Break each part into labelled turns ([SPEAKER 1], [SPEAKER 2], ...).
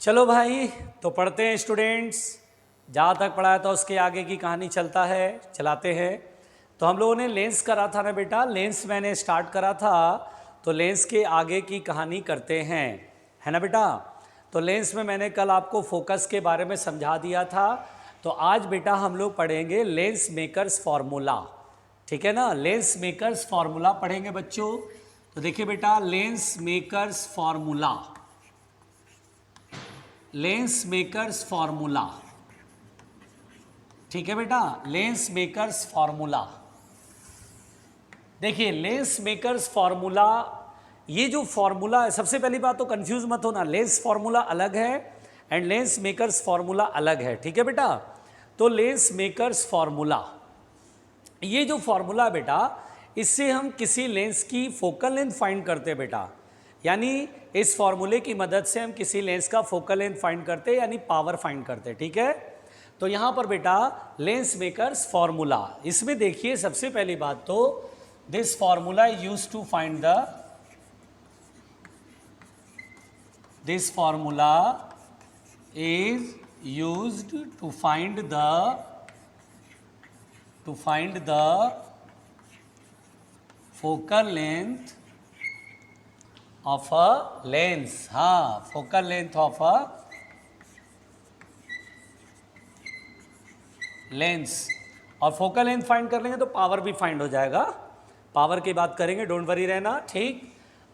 [SPEAKER 1] चलो भाई, तो पढ़ते हैं स्टूडेंट्स। जहाँ तक पढ़ाया था उसके आगे की कहानी चलाते हैं। तो हम लोगों ने लेंस करा था ना बेटा, लेंस मैंने स्टार्ट करा था, तो लेंस के आगे की कहानी करते हैं, है ना बेटा। तो लेंस में मैंने कल आपको फोकस के बारे में समझा दिया था। तो आज बेटा हम लोग पढ़ेंगे लेंस मेकर्स फॉर्मूला, ठीक है ना। लेंस मेकर्स फॉर्मूला पढ़ेंगे बच्चों। तो देखिए बेटा, lens makers formula, lens makers formula, ठीक है बेटा। लेंस मेकर्स फॉर्मूला, देखिए लेंस मेकर्स फॉर्मूला, ये जो फॉर्मूला है, सबसे पहली बात तो कंफ्यूज मत होना, लेंस फॉर्मूला अलग है एंड लेंस मेकर्स फॉर्मूला अलग है, ठीक है बेटा। तो लेंस मेकर्स फॉर्मूला, ये जो फॉर्मूला है बेटा, इससे हम किसी लेंस की फोकल लेंथ फाइंड करते हैं बेटा। यानी इस फॉर्मूले की मदद से हम किसी लेंस का फोकल लेंथ फाइंड करते हैं, यानी पावर फाइंड करते हैं, ठीक है। तो यहां पर बेटा लेंस मेकर्स फॉर्मूला, इसमें देखिए सबसे पहली बात तो this formula use to find the, this formula is used to find the focal length of a lens, हाँ, focal length of a lens. और फोकल लेंथ फाइंड कर लेंगे तो पावर भी फाइंड हो जाएगा, पावर की बात करेंगे, डोंट वरी रहना, ठीक।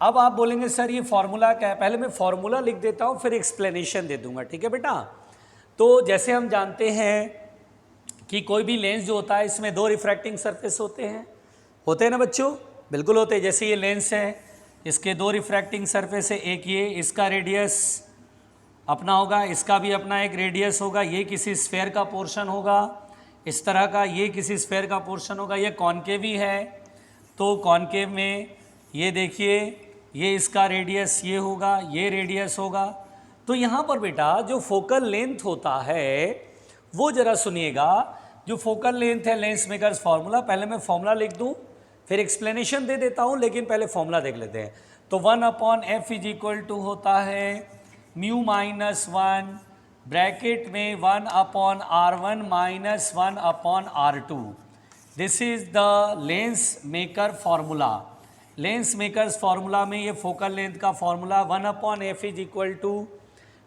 [SPEAKER 1] अब आप बोलेंगे सर ये फॉर्मूला क्या है, पहले मैं फॉर्मूला लिख देता हूं फिर एक्सप्लेनेशन दे दूंगा, ठीक है बेटा। तो जैसे हम जानते हैं कि कोई भी लेंस जो होता है इसमें दो रिफ्रैक्टिंग सरफेस होते हैं ना बच्चों, बिल्कुल होते हैं। जैसे ये लेंस है, इसके दो रिफ्रैक्टिंग सरफेस है, एक ये, इसका रेडियस अपना होगा, इसका भी अपना एक रेडियस होगा, ये किसी स्फेयर का पोर्शन होगा इस तरह का, ये किसी स्फेयर का पोर्शन होगा, ये कॉनकेव ही है, तो कॉनकेव में ये देखिए, ये इसका रेडियस ये होगा, ये रेडियस होगा। तो यहाँ पर बेटा जो फोकल लेंथ होता है वो जरा सुनिएगा, जो फोकल लेंथ है लेंस मेकर्स फॉर्मूला, पहले मैं फॉर्मूला लिख दूँ फिर एक्सप्लेनेशन दे देता हूँ, लेकिन पहले फॉर्मूला देख लेते हैं। तो 1/f इज इक्वल टू होता है म्यू माइनस 1 ब्रैकेट में 1/r1 minus 1/r2। This is the lens maker formula. Lens makers formula में ये फोकल लेंथ का formula 1/f is equal to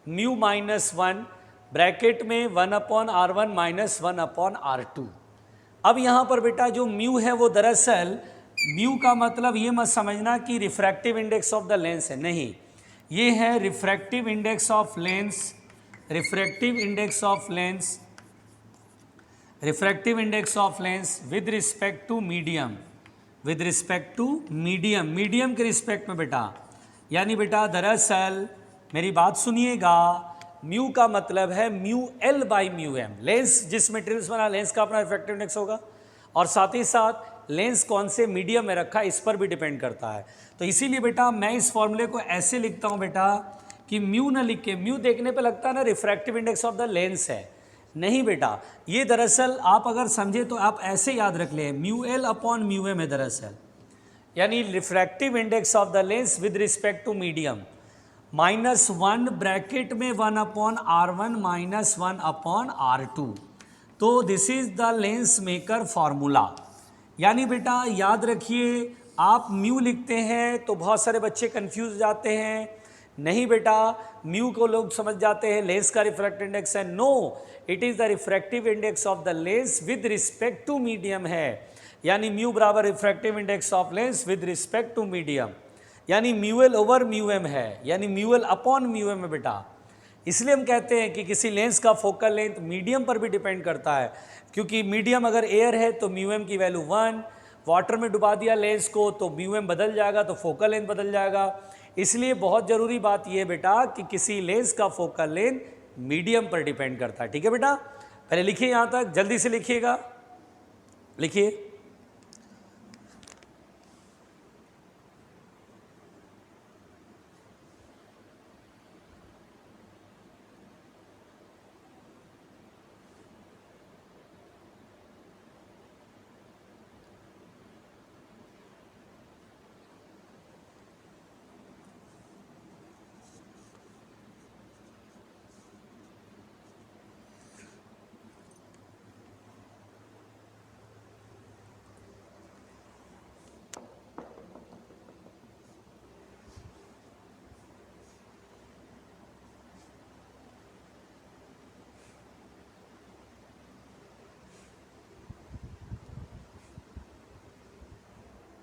[SPEAKER 1] mu minus 1 bracket में 1/r1 माइनस 1/r2। अब यहाँ पर बेटा जो म्यू है वो दरअसल, म्यू का मतलब ये मत समझना कि refractive index of the lens है, नहीं, ये है refractive index of lens, refractive index of lens, refractive index of lens with respect to medium, with respect to medium, medium के रिस्पेक्ट में बेटा। यानी बेटा दरअसल मेरी बात सुनिएगा, म्यू का मतलब है mu L by mu M, lens जिस मटेरियल से बना लेंस का अपना रिफ्रैक्टिव इंडेक्स होगा, और साथ ही साथ लेंस कौन से मीडियम में रखा है इस पर भी डिपेंड करता है। तो इसीलिए बेटा मैं इस फॉर्मूले को ऐसे लिखता हूं बेटा कि म्यू ना लिख के, म्यू देखने पे लगता है ना refractive index of the lens है, नहीं बेटा, ये दरअसल आप अगर समझे तो आप ऐसे याद रख लें, mu L upon mu M है दरअसल, यानी refractive index of the lens with respect to medium, -1 bracket में 1/r1 माइनस 1/r2। तो this is the lens maker formula. यानी बेटा याद रखिए, आप म्यू लिखते हैं तो बहुत सारे बच्चे कंफ्यूज हो जाते हैं, नहीं बेटा, म्यू को लोग समझ जाते हैं लेंस का रिफ्रैक्टिव इंडेक्स है, no, it is the refractive index of the lens with respect to medium है, यानी म्यू बराबर refractive index of lens with respect to medium, यानी म्यूएल ओवर म्यू एम है, यानी म्यूएल अपॉन म्यू एम है बेटा। इसलिए हम कहते हैं कि किसी लेंस का फोकल लेंथ मीडियम पर भी डिपेंड करता है, क्योंकि मीडियम अगर एयर है तो म्यू एम की वैल्यू 1, वाटर में डुबा दिया लेंस को तो म्यू एम बदल जाएगा, तो फोकल लेंथ बदल जाएगा। इसलिए बहुत ज़रूरी बात यह है बेटा कि किसी लेंस का फोकल लेंथ मीडियम पर डिपेंड करता है, ठीक है बेटा। पहले लिखिए, यहाँ तक जल्दी से लिखिएगा, लिखिए।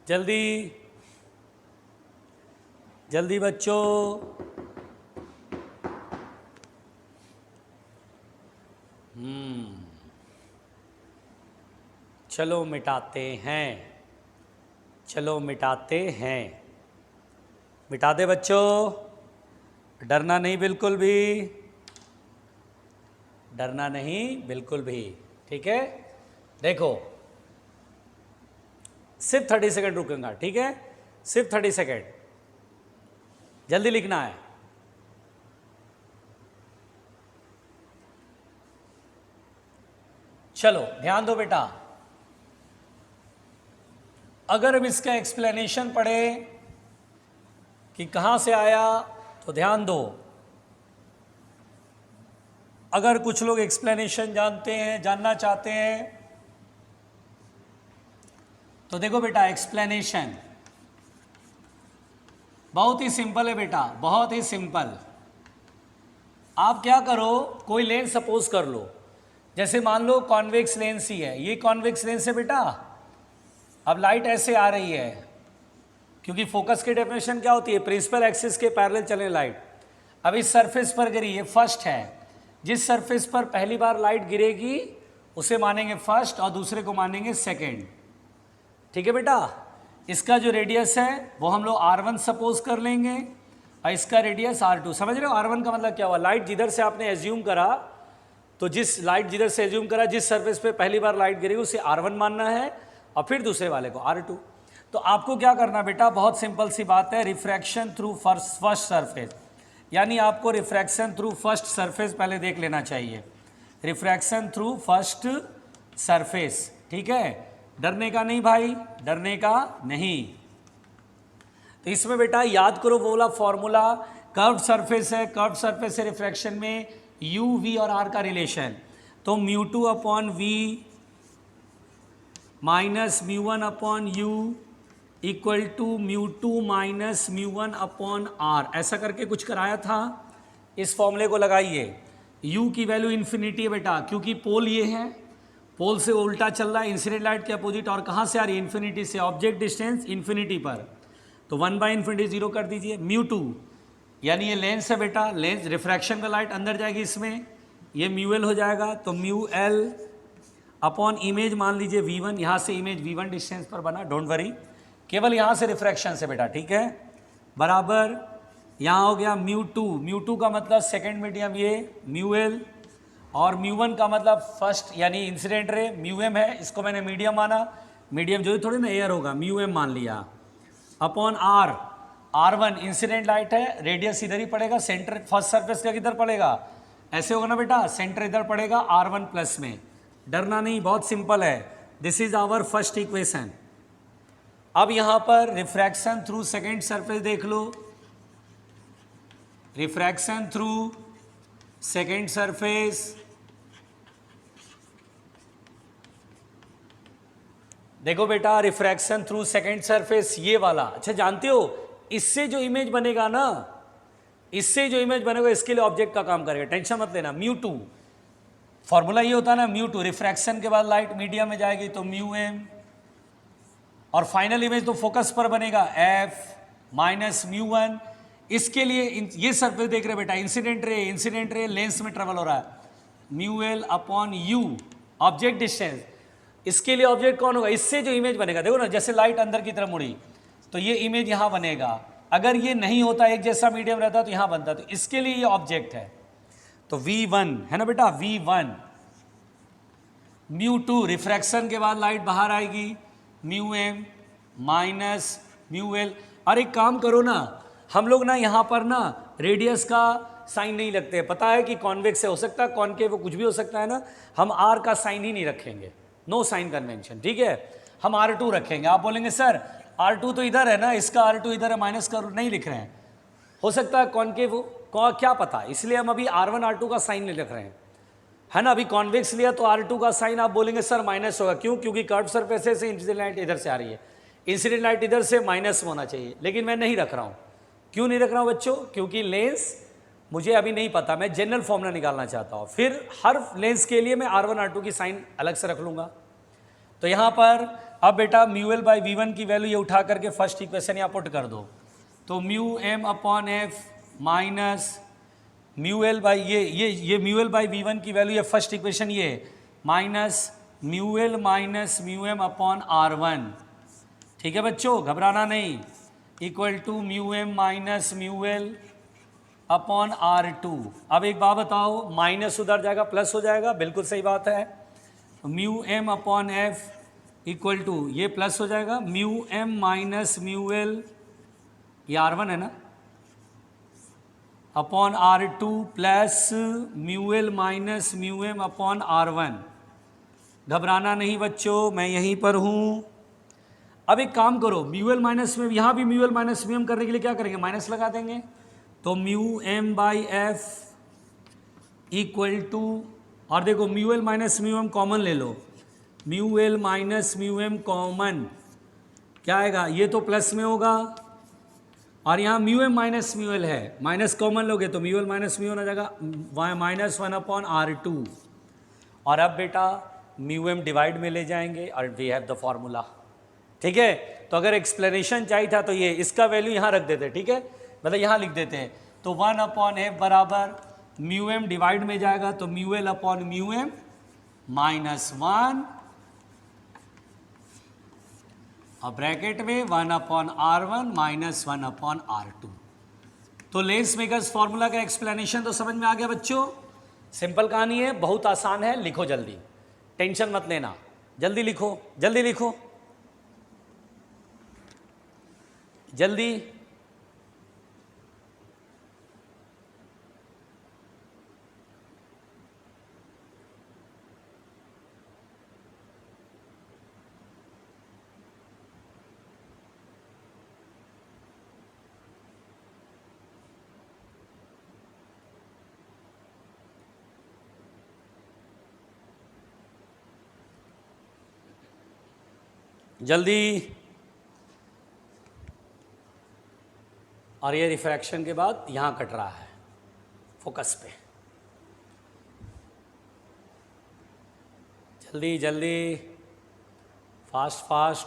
[SPEAKER 1] जल्दी जल्दी बच्चों। चलो मिटाते हैं, चलो मिटाते हैं। मिटा दे बच्चों, डरना नहीं बिल्कुल भी, डरना नहीं बिल्कुल भी, ठीक है। देखो सिर्फ 30 सेकंड रुकूंगा, ठीक है, सिर्फ 30 सेकंड, जल्दी लिखना है। चलो ध्यान दो बेटा, अगर हम इसका एक्सप्लेनेशन पढ़े कि कहां से आया तो ध्यान दो। अगर कुछ लोग एक्सप्लेनेशन जानते हैं, जानना चाहते हैं, तो देखो बेटा एक्सप्लेनेशन बहुत ही सिंपल है बेटा, बहुत ही सिंपल। आप क्या करो, कोई लेंस सपोज कर लो, जैसे मान लो कॉन्वेक्स लेंस ही है, ये कॉन्वेक्स लेंस है बेटा। अब लाइट ऐसे आ रही है, क्योंकि फोकस की डेफिनेशन क्या होती है, प्रिंसिपल एक्सिस के पैरेलल चले लाइट। अब इस सरफेस पर गिरी, ये फर्स्ट है, जिस सरफेस पर पहली बार लाइट गिरेगी उसे मानेंगे फर्स्ट और दूसरे को मानेंगे सेकेंड, ठीक है बेटा। इसका जो रेडियस है वो हम लोग R1 सपोज कर लेंगे और इसका रेडियस R2। समझ रहे हो R1 का मतलब क्या हुआ, लाइट जिधर से आपने एज्यूम करा, तो जिस लाइट जिधर से एज्यूम करा, जिस सरफेस पे पहली बार लाइट गिरेगी उसे R1 मानना है और फिर दूसरे वाले को R2। तो आपको क्या करना बेटा, बहुत सिंपल सी बात है, रिफ्रैक्शन थ्रू फर्स्ट सरफेस, यानी आपको रिफ्रैक्शन थ्रू फर्स्ट सरफेस पहले देख लेना चाहिए, रिफ्रैक्शन थ्रू फर्स्ट सरफेस, ठीक है। डरने का नहीं भाई, डरने का नहीं। तो इसमें बेटा याद करो वो वाला फॉर्मूला, कर्व्ड सरफेस है, कर्व्ड सरफेस से रिफ्रैक्शन में u v और r का रिलेशन, तो μ2 upon v minus μ1 upon u equal to μ2 minus μ1 upon r, ऐसा करके कुछ कराया था। इस फॉर्मूले को लगाइए, u की वैल्यू इन्फिनिटी है बेटा, क्योंकि पोल ये है, पोल से उल्टा चल रहा है, इंसिडेंट लाइट के अपोजिट, और कहाँ से आ रही है, इन्फिनिटी से, ऑब्जेक्ट डिस्टेंस इन्फिनिटी पर, तो 1/∞ 0 कर दीजिए। μ2 यानी ये लेंस है बेटा, लेंस रिफ्रैक्शन का लाइट अंदर जाएगी इसमें, ये μl हो जाएगा, तो μl अपॉन इमेज मान लीजिए v1, यहाँ से इमेज v1 डिस्टेंस पर बना, डोंट वरी, केवल यहाँ से रिफ्रैक्शन से बेटा, ठीक है, बराबर यहाँ हो गया μ2 का मतलब सेकेंड मीडियम ये μl, और μ1 का मतलब फर्स्ट यानी इंसिडेंट रे, μm है, इसको मैंने मीडियम माना, मीडियम जो थोड़ी ना एयर होगा, μm मान लिया, अपॉन R1 इंसिडेंट लाइट है, रेडियस इधर ही पड़ेगा, सेंटर फर्स्ट सरफेस का किधर पड़ेगा, ऐसे होगा ना बेटा, सेंटर इधर पड़ेगा R1 प्लस में। डरना नहीं, बहुत सिंपल है, this is our first equation. अब यहां पर रिफ्रैक्शन थ्रू सेकेंड सरफेस देख लो, रिफ्रैक्शन थ्रू सेकेंड सरफेस, देखो बेटा रिफ्रैक्शन थ्रू सेकेंड सरफेस ये वाला, अच्छा जानते हो इससे जो इमेज बनेगा ना, इससे जो इमेज बनेगा इसके लिए ऑब्जेक्ट का काम करेगा, टेंशन मत लेना। μ2 फॉर्मूला ये होता है ना, μ2 रिफ्रैक्शन के बाद लाइट मीडियम में जाएगी तो μm, और फाइनल इमेज तो फोकस पर बनेगा f माइनस μ1। इसके लिए ये सरफेस देख रहे बेटा, इंसिडेंट रे लेंस में ट्रेवल हो रहा है, μl upon u object distance, इसके लिए ऑब्जेक्ट कौन होगा, इससे जो इमेज बनेगा, देखो ना जैसे लाइट अंदर की तरफ मुड़ी तो ये इमेज यहाँ बनेगा, अगर ये नहीं होता एक जैसा मीडियम रहता तो यहाँ बनता, तो इसके लिए ये ऑब्जेक्ट है, तो v1 है ना बेटा, v1 μ2 रिफ्रैक्शन के बाद लाइट बाहर आएगी, μm माइनस μl। और एक काम करो ना, हम लोग ना यहाँ पर ना रेडियस का साइन नहीं लगते, पता है कि कॉन्वेक्स से हो सकता है, कॉनकेव वो कुछ भी हो सकता है ना, हम r का साइन ही नहीं रखेंगे, नो साइन कन्वेंशन, ठीक है, हम R2 रखेंगे। आप बोलेंगे सर R2 तो इधर है ना, इसका R2 इधर है, माइनस कर नहीं लिख रहे हैं, हो सकता है कॉनकेव क्या पता, इसलिए हम अभी R1 R2 का साइन नहीं लिख रहे हैं, है ना। अभी कॉन्वेक्स लिया तो R2 का साइन आप बोलेंगे सर माइनस होगा, क्यों, क्योंकि कर्व सरफेस से इंसिडेंट लाइट इधर से आ रही है, इंसिडेंट लाइट इधर से माइनस होना चाहिए, लेकिन मैं नहीं रख रहा हूँ। क्यों नहीं रख रहा हूँ बच्चों, क्योंकि लेंस मुझे अभी नहीं पता, मैं जनरल फॉर्मूला निकालना चाहता हूँ, फिर हर लेंस के लिए मैं R1 R2 की साइन अलग से रख लूँगा। तो यहाँ पर अब बेटा mu L by V one की वैल्यू ये उठा करके फर्स्ट इक्वेशन यहाँ पुट कर दो, तो mu M upon F minus mu L by ये mu L by V one की वैल्यू, ये फर्स्ट इक्वेशन ये minus mu L minus mu M upon R one, ठीक है बच्चों, घबराना नहीं, equal to mu M minus mu L upon R two. अब एक बात बताओ, माइनस उधर जाएगा प्लस हो जाएगा, बिल्कुल सही बात है, mu M upon F equal to ये प्लस हो जाएगा mu M minus mu L, ये आर वन है ना, upon R two plus mu L minus mu M upon R one. घबराना नहीं बच्चों, मैं यहीं पर हूँ। अब एक काम करो, म्यू एल माइनस में, यहाँ भी mu L minus mu M करने के लिए क्या करेंगे, माइनस लगा देंगे, तो mu M by F equal to, और देखो mu L minus mu M common ले लो, mu L minus mu M common क्या आएगा, ये तो प्लस में होगा, और यहाँ mu M minus mu L है, माइनस कॉमन लोगे तो mu L minus mu N आ जाएगा minus one upon R to, और अब बेटा म्यू एम डिवाइड में ले जाएंगे और वी हैव द फॉर्मूला, ठीक है। तो अगर एक्सप्लेनेशन चाहिए था तो ये इसका वैल्यू यहाँ रख देते, ठीक है, मतलब यहाँ लिख देते हैं, तो वन अपॉन एफ बराबर म्यू एम डिवाइड में जाएगा तो mu L upon mu M minus one, और ब्रैकेट में one upon R one minus one upon R two. तो लेंस मेकर्स फॉर्मूला का एक्सप्लेनेशन तो समझ में आ गया बच्चों, सिंपल कहानी है, बहुत आसान है, लिखो जल्दी, टेंशन मत लेना, जल्दी लिखो, जल्दी लिखो, जल्दी। जल्दी। और ये रिफ्रैक्शन के बाद यहाँ कट रहा है फोकस पे, जल्दी जल्दी, फास्ट फास्ट।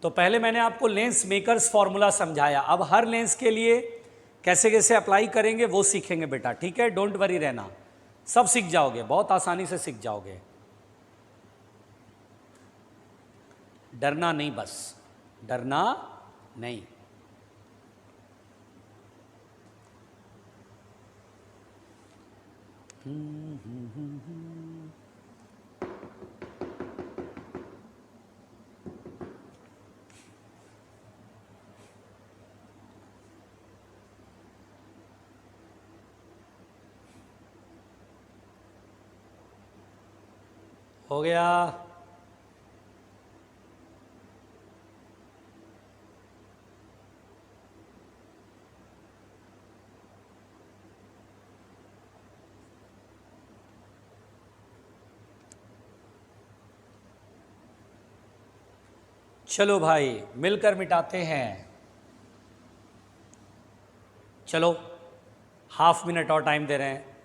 [SPEAKER 1] तो पहले मैंने आपको लेंस मेकर्स फॉर्मूला समझाया, अब हर लेंस के लिए कैसे कैसे अप्लाई करेंगे वो सीखेंगे बेटा, ठीक है, डोंट वरी रहना, सब सीख जाओगे, बहुत आसानी से सीख जाओगे, डरना नहीं, बस डरना नहीं। हो गया। चलो भाई मिलकर मिटाते हैं, चलो हाफ मिनट और टाइम दे रहे हैं,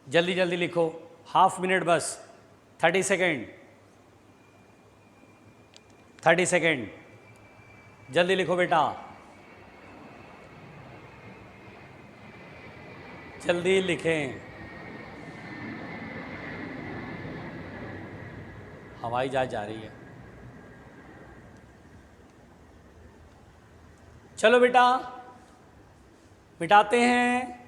[SPEAKER 1] जल्दी जल्दी लिखो, हाफ मिनट बस, 30 सेकेंड, 30 सेकेंड, जल्दी लिखो बेटा, जल्दी लिखें। हवाई जहाज जा रही है, चलो बेटा मिटाते हैं।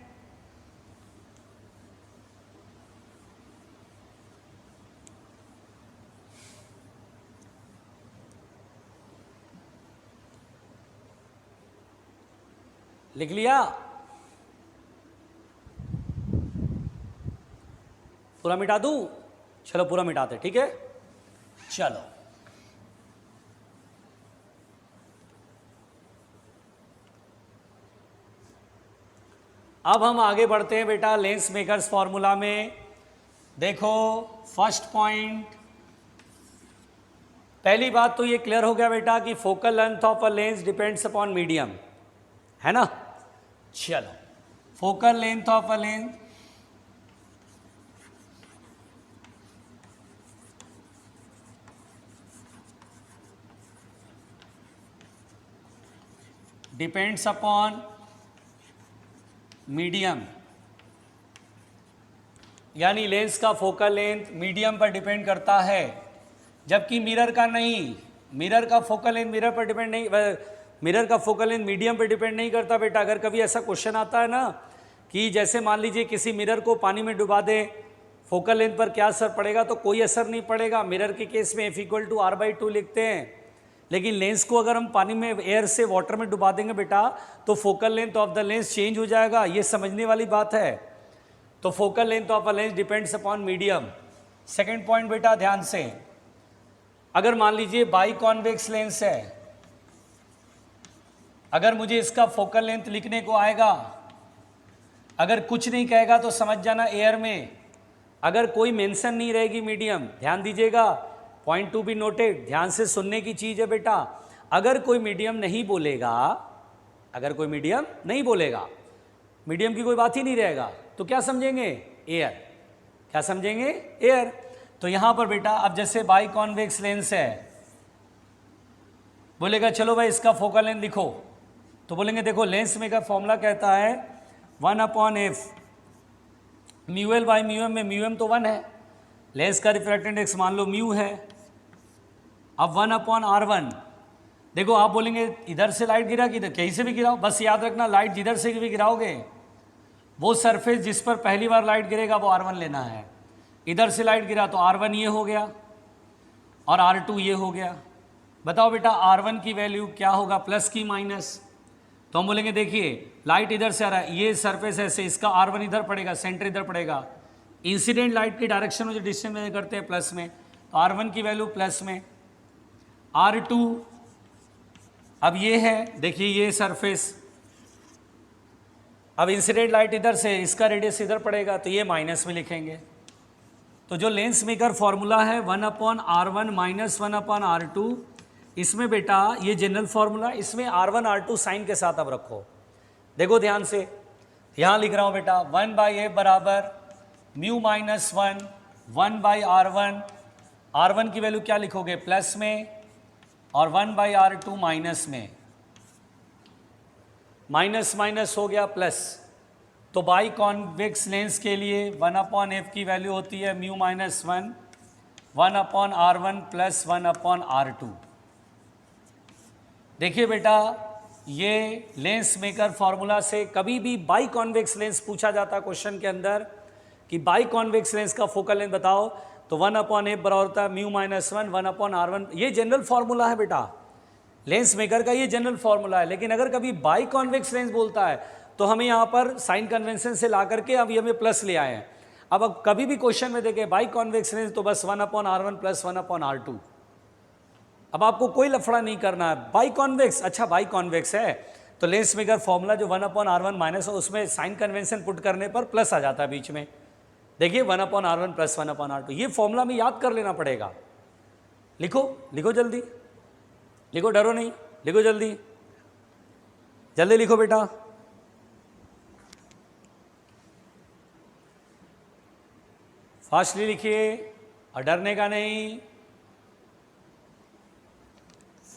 [SPEAKER 1] लिख लिया, पूरा मिटा दूं, चलो पूरा मिटाते, ठीक है, चलो अब हम आगे बढ़ते हैं बेटा लेंस मेकर्स फॉर्मूला में। देखो फर्स्ट पॉइंट, पहली बात तो ये क्लियर हो गया बेटा कि focal length of a lens depends upon medium, है ना। चलो focal length of a lens, depends upon medium, यानी लेंस का फोकल लेंथ मीडियम पर डिपेंड करता है, जबकि मिरर का नहीं। मिरर का फोकल लेंथ मिरर पर डिपेंड नहीं, मिरर का फोकल लेंथ मीडियम पर डिपेंड नहीं करता बेटा। अगर कभी ऐसा क्वेश्चन आता है ना कि जैसे मान लीजिए किसी मिरर को पानी में डुबा दे, फोकल लेंथ पर क्या असर पड़ेगा, तो कोई असर नहीं पड़ेगा। मिरर के केस में F=R/2 लिखते हैं। लेकिन लेंस को अगर हम पानी में एयर से वाटर में डुबा देंगे बेटा, तो focal length of the lens change हो जाएगा। ये समझने वाली बात है। तो focal length of a lens depends upon medium. Second point बेटा ध्यान से, अगर मान लीजिए बाई कॉन्वेक्स लेंस है, अगर मुझे इसका फोकल लेंथ लिखने को आएगा, अगर कुछ नहीं कहेगा तो समझ जाना एयर में, अगर कोई मेंशन नहीं रहेगी मीडियम, ध्यान दीजिएगा, पॉइंट टू बी नोटेड, ध्यान से सुनने की चीज है बेटा। अगर कोई मीडियम नहीं बोलेगा, अगर कोई मीडियम नहीं बोलेगा, मीडियम की कोई बात ही नहीं रहेगा, तो क्या समझेंगे? एयर। क्या समझेंगे? एयर। तो यहां पर बेटा अब जैसे बाई कॉन्वेक्स लेंस है, बोलेगा चलो भाई इसका फोकल लेंथ लिखो, तो बोलेंगे देखो लेंस में का फॉर्मूला कहता है 1/f mu L by mu M, में म्यू एम तो 1 है, लेंस का रिफ्रैक्टिव इंडेक्स मान लो म्यू है। अब 1/r1, देखो आप बोलेंगे इधर से लाइट गिरा कि कहीं से भी गिराओ, बस याद रखना लाइट जिधर से भी गिराओगे, वो सरफेस जिस पर पहली बार लाइट गिरेगा वो R1 लेना है। इधर से लाइट गिरा तो R1 ये हो गया और R2 ये हो गया। बताओ बेटा R1 की वैल्यू क्या होगा, प्लस की माइनस? तो हम बोलेंगे देखिए लाइट इधर से आ रहा है, ये सरफेस ऐसे, इसका R1 इधर पड़ेगा, सेंटर इधर पड़ेगा, इंसिडेंट लाइट की डायरेक्शन में जो डिस्टेंस मेजर करते हैं प्लस में, तो R1 की वैल्यू प्लस में, R2 अब ये है, देखिए ये सरफेस, अब इंसिडेंट लाइट इधर से, इसका रेडियस इधर पड़ेगा, तो ये माइनस में लिखेंगे। तो जो लेंस मेकर फॉर्मूला है 1/r1 माइनस 1/r2, इसमें बेटा ये जनरल फॉर्मूला, इसमें R1 R2 साइन के साथ अब रखो। देखो ध्यान से, यहां लिख रहा हूं बेटा 1/f बराबर म्यू माइनस 1/r1, R1 की वैल्यू क्या लिखोगे, प्लस में, और 1/r2 माइनस में, माइनस माइनस हो गया प्लस। तो बाई कॉन्वेक्स लेंस के लिए 1/f की वैल्यू होती है mu minus 1/r1 plus 1/r2। देखिए बेटा ये लेंस मेकर फॉर्मूला से कभी भी बाई कॉन्वेक्स लेंस पूछा जाता क्वेश्चन के अंदर कि बाई कॉन्वेक्स लेंस का फोकल लेंथ बताओ, तो 1/f बराबर होता है म्यू माइनस 1/r1। ये जनरल फॉर्मूला है बेटा, लेंस मेकर का ये जनरल फॉर्मूला है। लेकिन अगर कभी बाई कॉन्वेक्स लेंस बोलता है तो हमें यहाँ पर साइन कन्वेंशन से ला करके अब ये हमें प्लस ले आए हैं। अब कभी भी क्वेश्चन में देखें बाई कॉन्वेक्स लेंस तो बस 1/r1 प्लस 1/r2। अब आपको कोई लफड़ा नहीं करना है। बाई कॉन्वेक्स, अच्छा बाई कॉन्वेक्स है तो लेंस मेकर फॉर्मूला जो 1/r1 माइनस हो उसमें साइन कन्वेंशन पुट करने पर प्लस आ जाता है बीच में। देखिए 1/r1 प्लस 1/r2, ये फॉर्मूला में याद कर लेना पड़ेगा। लिखो लिखो जल्दी लिखो, डरो नहीं, लिखो जल्दी जल्दी लिखो बेटा। फास्टली लिखिए और डरने का नहीं,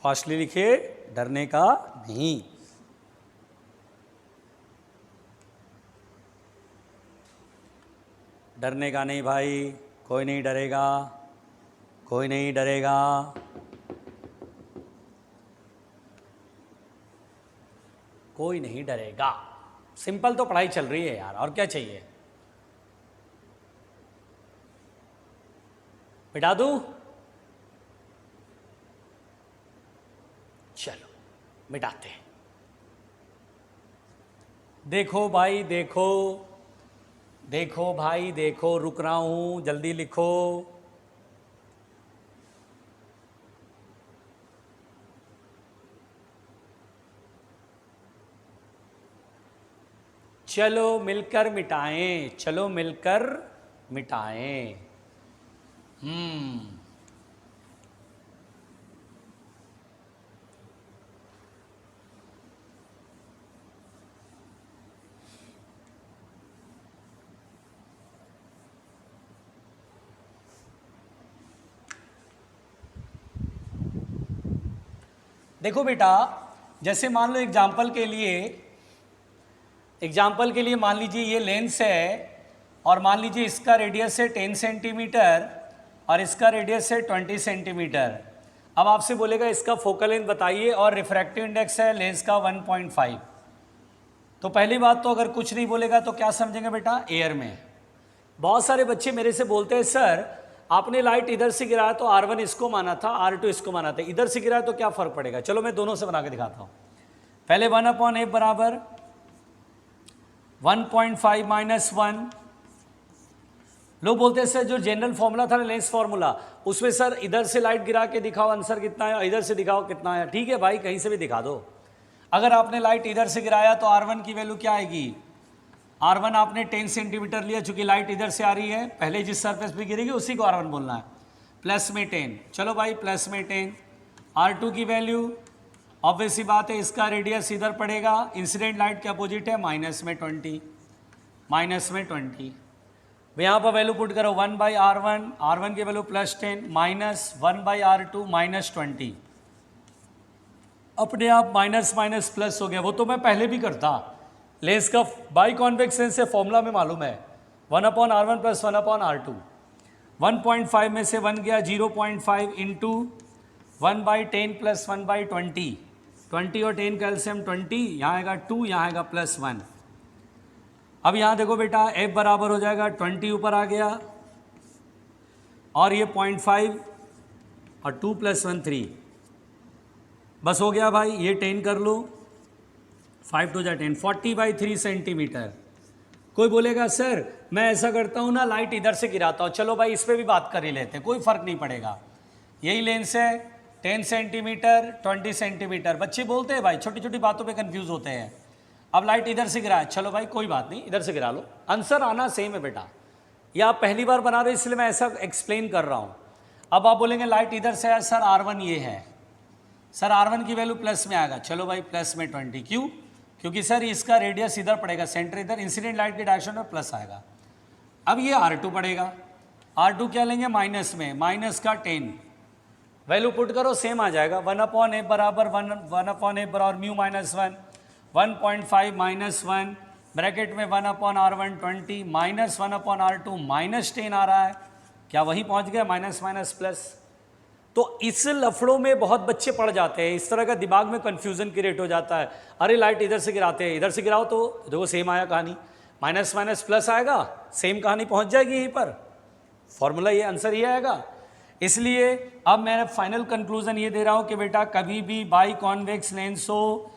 [SPEAKER 1] फास्टली लिखिए, डरने का नहीं। डरने का नहीं भाई, कोई नहीं डरेगा, कोई नहीं डरेगा। कोई नहीं डरेगा। सिंपल तो पढ़ाई चल रही है यार, और क्या चाहिए? मिटा दूं? चलो मिटाते हैं। देखो भाई देखो, देखो भाई देखो, रुक रहा हूं, जल्दी लिखो। चलो मिलकर मिटाएं, चलो मिलकर मिटाएं। देखो बेटा जैसे मान लो एग्जाम्पल के लिए मान लीजिए ये लेंस है और मान लीजिए इसका रेडियस है 10 सेंटीमीटर और इसका रेडियस है 20 सेंटीमीटर। अब आपसे बोलेगा इसका फोकल लेंथ बताइए और रिफ्रैक्टिव इंडेक्स है लेंस का 1.5। तो पहली बात तो अगर कुछ नहीं बोलेगा तो क्या समझेंगे बेटा, एयर में। बहुत सारे बच्चे मेरे से बोलते हैं सर आपने लाइट इधर से गिराया तो R1 इसको माना था, R2 इसको माना था, इधर से गिराया तो क्या फर्क पड़ेगा। चलो मैं दोनों से बना के दिखाता हूं। पहले 1/f बराबर 1.5 माइनस 1। लोग बोलते हैं सर जो जनरल फॉर्मूला था लेंस फॉर्मूला उसमें सर इधर से लाइट गिरा के दिखाओ आंसर कितना आया, इधर से दिखाओ कितना आया। ठीक है भाई, कहीं से भी दिखा दो। अगर आपने लाइट इधर से गिराया तो R1 की वैल्यू क्या आएगी, R1 आपने 10 सेंटीमीटर लिया, चूंकि लाइट इधर से आ रही है, पहले जिस सरफेस पे गिरेगी उसी को R1 बोलना है, प्लस में 10। चलो भाई प्लस में 10। R2 की वैल्यू ऑब्वियस सी बात है, इसका रेडियस इधर पड़ेगा, इंसिडेंट लाइट के अपोजिट है, माइनस में 20। यहाँ पर वैल्यू पुट करो 1/R1, R1 की वैल्यू +10 माइनस 1/R2 -20। अपने आप माइनस माइनस प्लस हो गया। वो तो मैं पहले भी करता, लेंस का बाई कॉन्वेक्स लेंस से फॉर्मूला में मालूम है 1/R1 + 1/R2। 1.5 में से 1 गया 0.5 इंटू 1/10 + 1/20। 20 और 10 का एलसीएम 20, यहाँ आएगा 2, यहाँ आएगा +1। अब यहाँ देखो बेटा f बराबर हो जाएगा 20 ऊपर आ गया और ये 0.5 और 2 + 1 3, बस हो गया भाई। ये 10 कर लो, 5 2 10, 40/3 सेंटीमीटर। कोई बोलेगा सर मैं ऐसा करता हूँ ना, लाइट इधर से गिराता हूँ। चलो भाई इस पर भी बात कर ही लेते हैं, कोई फ़र्क नहीं पड़ेगा। यही लेंस है 10 सेंटीमीटर 20 सेंटीमीटर। बच्चे बोलते हैं भाई छोटी छोटी बातों पे कंफ्यूज होते हैं। अब लाइट इधर से गिरा है, चलो भाई कोई बात नहीं, इधर से गिरा लो, आंसर आना सेम है बेटा। ये आप पहली बार बना रहे हो इसलिए मैं ऐसा एक्सप्लेन कर रहा हूँ। अब आप बोलेंगे लाइट इधर से है सर, R1 ये है, सर R1 की वैल्यू प्लस में आएगा। चलो भाई प्लस में 20, क्यों? क्योंकि सर इसका रेडियस इधर पड़ेगा, सेंटर इधर, इंसिडेंट लाइट के डायरेक्शन में प्लस आएगा। अब ये R2 पड़ेगा, R2 क्या लेंगे माइनस में, माइनस का 10, वैल्यू पुट करो सेम आ जाएगा। 1/f बराबर 1/f बराबर म्यू -1, 1.5 माइनस 1 ब्रैकेट में 1/R1 20 माइनस 1/R2 -10 आ रहा है। क्या वहीं पहुंच गया, माइनस माइनस प्लस। तो इस लफड़ों में बहुत बच्चे पड़ जाते हैं, इस तरह का दिमाग में कन्फ्यूजन क्रिएट हो जाता है। अरे लाइट इधर से गिराते हैं, इधर से गिराओ तो देखो सेम आया कहानी, माइनस माइनस प्लस आएगा, सेम कहानी पहुंच जाएगी यहीं पर, फॉर्मूला ये आंसर ये आएगा। इसलिए अब मैं फाइनल कंक्लूजन ये दे रहा हूं कि बेटा कभी भी बाई कॉन्वेक्स लेंस हो,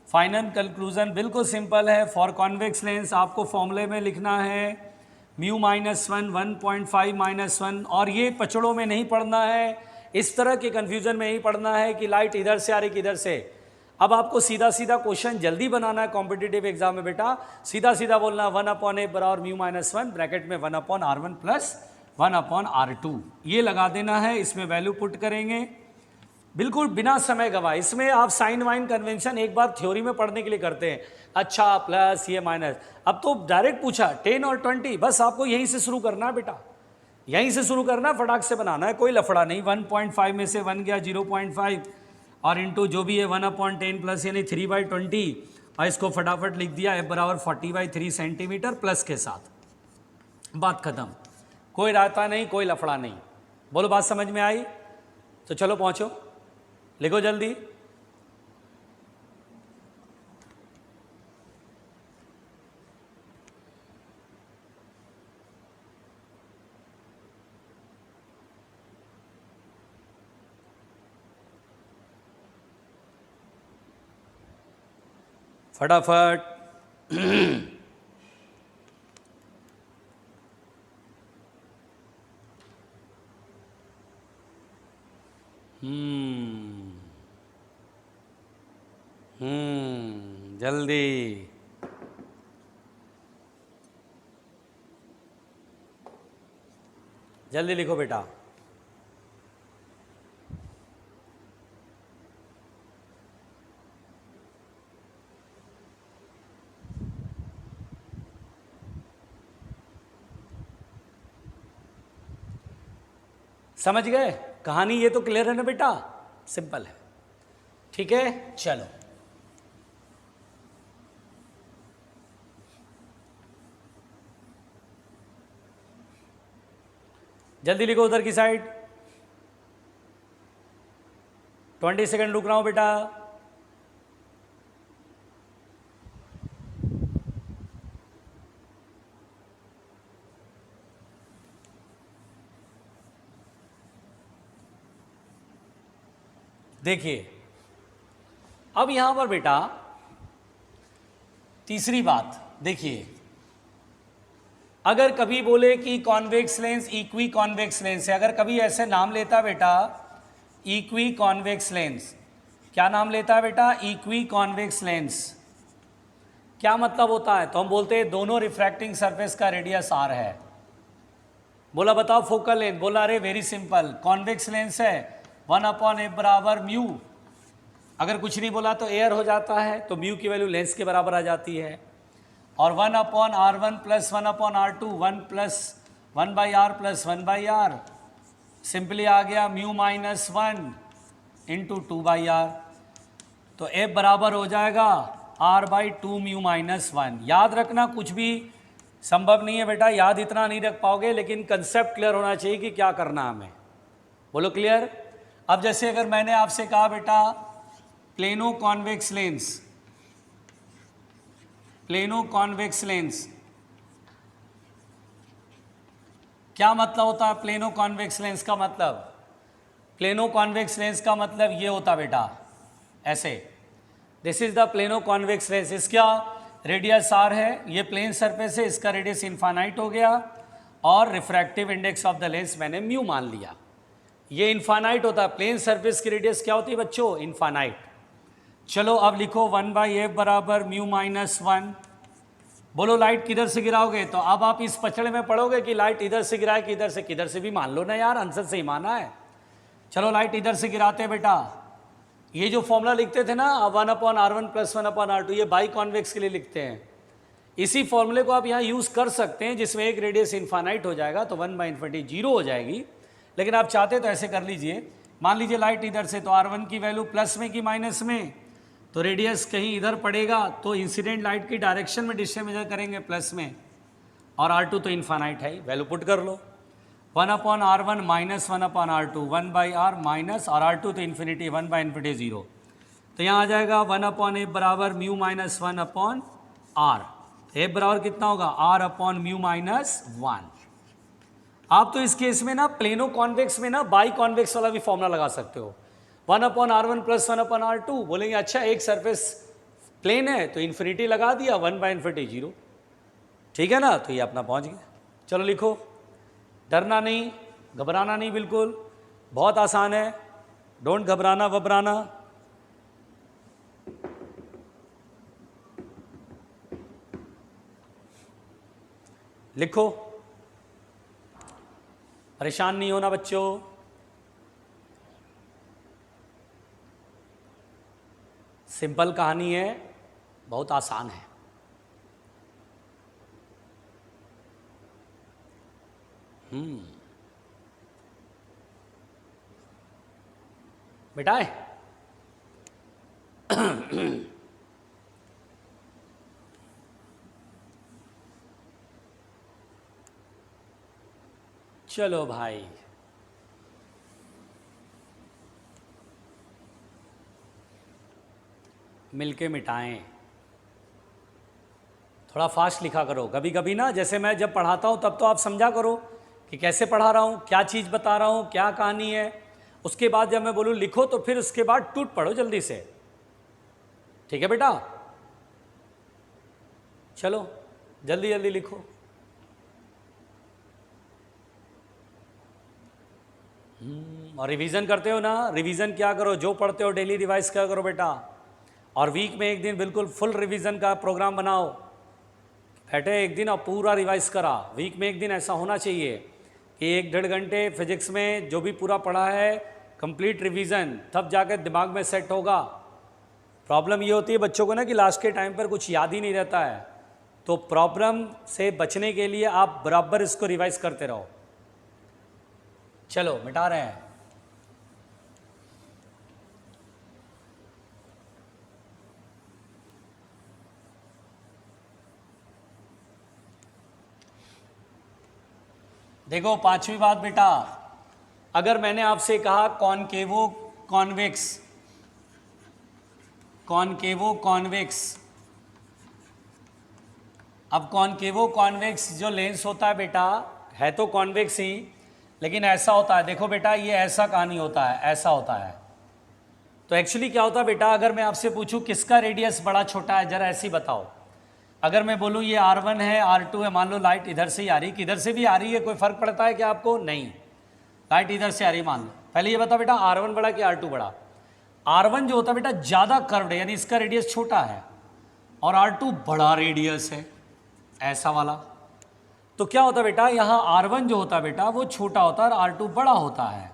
[SPEAKER 1] फाइनल कंक्लूजन बिल्कुल सिंपल है। फॉर कॉन्वेक्स लेंस आपको फॉर्मूले में लिखना है म्यू -1 1.5 -1, और ये पचड़ों में नहीं पढ़ना है, इस तरह के कन्फ्यूजन में नहीं पढ़ना है कि लाइट इधर से आ रही किधर से। अब आपको सीधा सीधा क्वेश्चन जल्दी बनाना है कॉम्पिटिटिव एग्जाम में बेटा, सीधा सीधा बोलना 1/f बराबर म्यू -1 ब्रैकेट में 1/R1 + 1/R2, ये लगा देना है। इसमें वैल्यू पुट करेंगे बिल्कुल बिना समय गवाए। इसमें आप साइन वाइन कन्वेंशन एक बार थ्योरी में पढ़ने के लिए करते हैं, अच्छा प्लस ये माइनस। अब तो डायरेक्ट पूछा 10 और 20, बस आपको यहीं से शुरू करना है बेटा, यहीं से शुरू करना है, फटाक से बनाना है, कोई लफड़ा नहीं। 1.5 में से 1 गया 0.5 और इंटू जो भी है 1/10 प्लस यानी 3/20, और इसको फटाफट लिख दिया f बराबर 40/3 सेंटीमीटर प्लस के साथ, बात खत्म। कोई रायता नहीं, कोई लफड़ा नहीं। बोलो बात समझ में आई? तो चलो पहुंचो, लिखो जल्दी। फटाफट जल्दी जल्दी लिखो बेटा। समझ गए कहानी? ये तो क्लियर है ना बेटा, सिंपल है, ठीक है। चलो जल्दी लिखो उधर की साइड। 20 सेकंड रुक रहा हूं बेटा। देखिए अब यहां पर बेटा तीसरी बात देखिए, अगर कभी बोले कि convex lens equi convex lens है, अगर कभी ऐसे नाम लेता बेटा इक्वी कॉन्वेक्स लेंस, क्या नाम लेता है बेटा? Equi convex lens. क्या मतलब होता है? तो हम बोलते हैं दोनों रिफ्रैक्टिंग सरफेस का रेडियस आर है। बोला बताओ फोकल लेंथ, बोला अरे वेरी सिंपल, कॉन्वेक्स लेंस है 1/f बराबर म्यू। अगर कुछ नहीं बोला तो एयर हो जाता है, तो म्यू की वैल्यू लेंस के बराबर आ जाती है। और 1/r1 plus 1/r2, 1 plus 1/r plus 1/r, simply आ गया म्यू माइनस 1 इंटू 2/r। तो एफ बराबर हो जाएगा r/2 म्यू माइनस 1। याद रखना कुछ भी संभव नहीं है बेटा, याद इतना नहीं रख पाओगे, लेकिन कंसेप्ट क्लियर होना चाहिए कि क्या करना हमें। बोलो क्लियर। अब जैसे अगर मैंने आपसे कहा बेटा plano convex lens, plano convex lens, क्या मतलब होता है प्लेनो कॉन्वेक्स लेंस का? मतलब प्लेनो कॉन्वेक्स लेंस का मतलब ये होता बेटा ऐसे, this is the plano convex lens. इसका रेडियस आर है, ये प्लेन सरफेस है, इसका रेडियस इनफाइनाइट हो गया और refractive index of the lens मैंने म्यू मान लिया। ये इनफाइनाइट होता है, प्लेन सरफेस की रेडियस क्या होती है बच्चों? इनफाइनाइट। चलो अब लिखो 1/f बराबर म्यू माइनस 1। बोलो लाइट किधर से गिराओगे? तो अब आप इस पचड़े में पढ़ोगे कि लाइट इधर से गिराए कि इधर से, किधर से भी मान लो ना यार, आंसर से ही माना है। चलो लाइट इधर से गिराते हैं बेटा। ये जो फॉर्मूला लिखते थे ना 1/r1 प्लस 1/r2, ये बाई कॉन्वेक्स के लिए लिखते हैं। इसी फॉर्मूले को आप यहाँ यूज़ कर सकते हैं, जिसमें एक रेडियस इनफाइनाइट हो जाएगा तो 1/∞ 0 हो जाएगी। लेकिन आप चाहते तो ऐसे कर लीजिए, मान लीजिए लाइट इधर से, तो r1 की वैल्यू प्लस में कि माइनस में, तो रेडियस कहीं इधर पड़ेगा, तो इंसिडेंट लाइट की डायरेक्शन में डिस्टेंस मेजर करेंगे प्लस में, और r2 तो इनफाइनाइट है, वैल्यू पुट कर लो 1/r1 minus 1/r2, 1/r minus, और r2 तो इन्फिनिटी 1/∞ 0। तो यहाँ आ जाएगा 1/f बराबर म्यू माइनस 1/r। एफ बराबर कितना होगा? r/म्यू माइनस 1। आप तो इस केस में ना प्लेनो कॉन्वेक्स में ना बाई कॉन्वेक्स वाला भी फॉर्मूला लगा सकते हो, 1/r1 प्लस 1/r2। बोलेंगे अच्छा एक सरफेस प्लेन है तो इन्फिनिटी लगा दिया, 1/∞ 0, ठीक है ना? तो ये अपना पहुंच गया। चलो लिखो, डरना नहीं, घबराना नहीं, बिल्कुल बहुत आसान है, डोंट घबराना वबराना। लिखो, परेशान नहीं होना बच्चों। सिंपल कहानी है, बहुत आसान है। बेटा चलो भाई, मिलके मिटाएं। थोड़ा फास्ट लिखा करो, कभी कभी ना जैसे मैं जब पढ़ाता हूँ तब तो आप समझा करो कि कैसे पढ़ा रहा हूँ, क्या चीज़ बता रहा हूँ, क्या कहानी है। उसके बाद जब मैं बोलूँ लिखो तो फिर उसके बाद टूट पढ़ो जल्दी से, ठीक है बेटा? चलो जल्दी जल्दी लिखो। और रिवीजन करते हो ना, रिवीजन क्या करो, जो पढ़ते हो डेली रिवाइज क्या करो बेटा, और वीक में एक दिन बिल्कुल फुल रिवीजन का प्रोग्राम बनाओ। बैठे एक दिन और पूरा रिवाइज करा, वीक में एक दिन ऐसा होना चाहिए कि 1-1.5 घंटे फिजिक्स में जो भी पूरा पढ़ा है कंप्लीट रिवीजन, तब जाकर दिमाग में सेट होगा। प्रॉब्लम ये होती है बच्चों को ना कि लास्ट के टाइम पर कुछ याद ही नहीं रहता है, तो प्रॉब्लम से बचने के लिए आप बराबर इसको रिवाइज करते रहो। चलो मिटा रहे हैं। देखो पांचवी बात बेटा, अगर मैंने आपसे कहा कॉनकेवो कॉन्वेक्स, कॉनकेवो कॉन्वेक्स, अब कॉनकेवो कॉन्वेक्स जो लेंस होता है बेटा, है तो कॉन्वेक्स ही, लेकिन ऐसा होता है, देखो बेटा ये ऐसा कहानी होता है, ऐसा होता है। तो एक्चुअली क्या होता है बेटा, अगर मैं आपसे पूछूं किसका रेडियस बड़ा छोटा है, जरा ऐसे ही बताओ। अगर मैं बोलूं ये R1 है, R2 है, मान लो लाइट इधर से ही आ रही, किधर से भी आ रही है, कोई फर्क पड़ता है क्या आपको? नहीं, लाइट इधर से आ रही मान लो। पहले ये बताओ बेटा R1 बड़ा कि R2 बड़ा? R1 जो होता है बेटा ज़्यादा कर्व्ड है, यानी इसका रेडियस छोटा है, और R2 बड़ा रेडियस है, ऐसा वाला। तो क्या होता है बेटा, यहाँ R1 जो होता है बेटा वो छोटा होता है और R2 बड़ा होता है।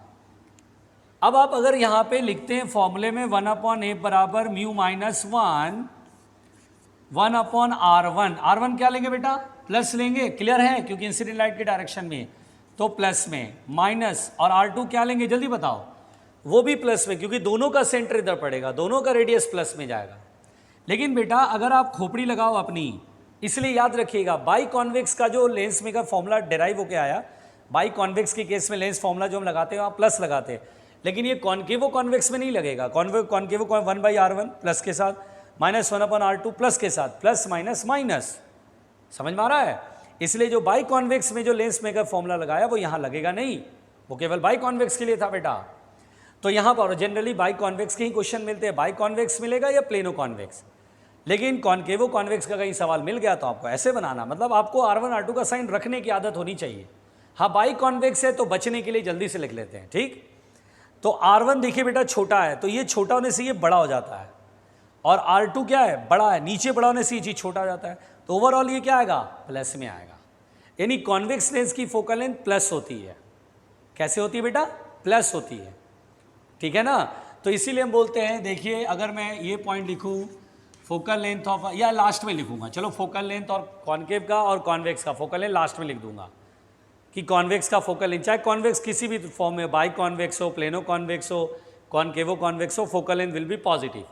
[SPEAKER 1] अब आप अगर यहाँ पे लिखते हैं फॉर्मूले में 1/a बराबर म्यू माइनस 1/R1, R1 क्या लेंगे बेटा? प्लस लेंगे, क्लियर है, क्योंकि इंसिडेंट लाइट के डायरेक्शन में, तो प्लस में, माइनस, और R2 क्या लेंगे जल्दी बताओ? वो भी प्लस में, क्योंकि दोनों का सेंटर इधर पड़ेगा, दोनों का रेडियस प्लस में जाएगा। लेकिन बेटा अगर आप खोपड़ी लगाओ अपनी, इसलिए याद रखिएगा बाई कॉन्वेक्स का जो लेंस मेकर फॉर्मूला डिराइव होकर आया, बाई कॉन्वेक्स के केस में लेंस फॉर्मूला जो हम लगाते हैं आप प्लस लगाते हैं, लेकिन ये कॉन्केवो कॉन्वेक्स में नहीं लगेगा। कॉन्केवो 1/R1 प्लस के साथ, माइनस 1/R2 प्लस के साथ, प्लस माइनस माइनस, समझ में आ रहा है? इसलिए जो बाई कॉन्वेक्स में जो लेंस मेकर फॉर्मूला लगाया वो यहाँ लगेगा नहीं, वो केवल बाई कॉन्वेक्स के लिए था बेटा। तो यहाँ पर जनरली बाई कॉन्वेक्स के ही क्वेश्चन मिलते हैं, बाई कॉन्वेक्स मिलेगा या प्लेनो कॉन्वेक्स। लेकिन कॉन्केवो कॉन्वेक्स का कहीं सवाल मिल गया तो आपको ऐसे बनाना, मतलब आपको R1 R2 का साइन रखने की आदत होनी चाहिए। हाँ बाई कॉन्वेक्स है तो बचने के लिए जल्दी से लिख लेते हैं, ठीक। तो R1 देखिए बेटा छोटा है, तो ये छोटा होने से ये बड़ा हो जाता है, और R2 क्या है? बड़ा है, नीचे बड़ा होने से ये चीज़ छोटा हो जाता है, तो ओवरऑल ये क्या आएगा? प्लस में आएगा। यानी कॉन्वेक्स लेंस की फोकल लेंथ प्लस होती है। कैसे होती है बेटा? प्लस होती है, ठीक है ना। तो इसीलिए हम बोलते हैं, देखिए अगर मैं ये पॉइंट लिखूँ फोकल लेंथ ऑफ, या लास्ट में लिखूंगा, चलो फोकल लेंथ और कॉन्केव का और कॉन्वेक्स का फोकल लेंथ लास्ट में लिख दूंगा कि कॉन्वेक्स का फोकल लेंथ, चाहे कॉन्वेक्स किसी भी फॉर्म में, बाई कॉन्वेक्स हो, प्लेनो कॉन्वेक्स हो, कॉन्केवो कॉन्वेक्स हो, focal length will be positive.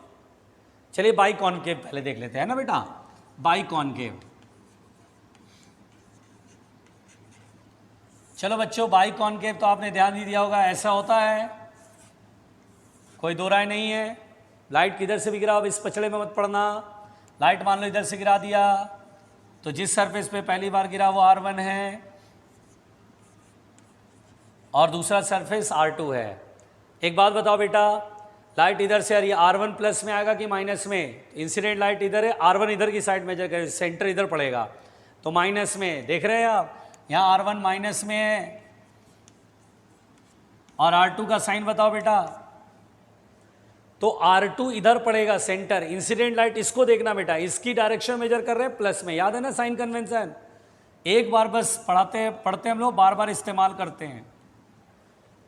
[SPEAKER 1] चलिए बाई कॉन्केव पहले देख लेते हैं ना बेटा, बाई कॉन्केव। चलो बच्चों बाई कॉन्केव तो आपने ध्यान नहीं दिया होगा, ऐसा होता है, कोई दो राय नहीं है। लाइट किधर से भी गिरा, अब इस पचड़े में मत पड़ना। लाइट मान लो इधर से गिरा दिया, तो जिस सरफेस पे पहली बार गिरा वो R1 है, और दूसरा सरफेस R2 है। एक बात बताओ बेटा, लाइट इधर से आ रही है, R1 प्लस में आएगा कि माइनस में? इंसिडेंट लाइट इधर है, R1 इधर की साइड मेजर करें, सेंटर इधर पड़ेगा, तो माइनस में। देख रहे हैं आप, यहाँ R1 माइनस में है, और R2 का साइन बताओ बेटा। तो R2 इधर पड़ेगा सेंटर, इंसिडेंट लाइट इसको देखना बेटा, इसकी डायरेक्शन मेजर कर रहे हैं प्लस में, याद है ना साइन कन्वेंशन। एक बार बस पढ़ते हम लोग, बार बार इस्तेमाल करते हैं।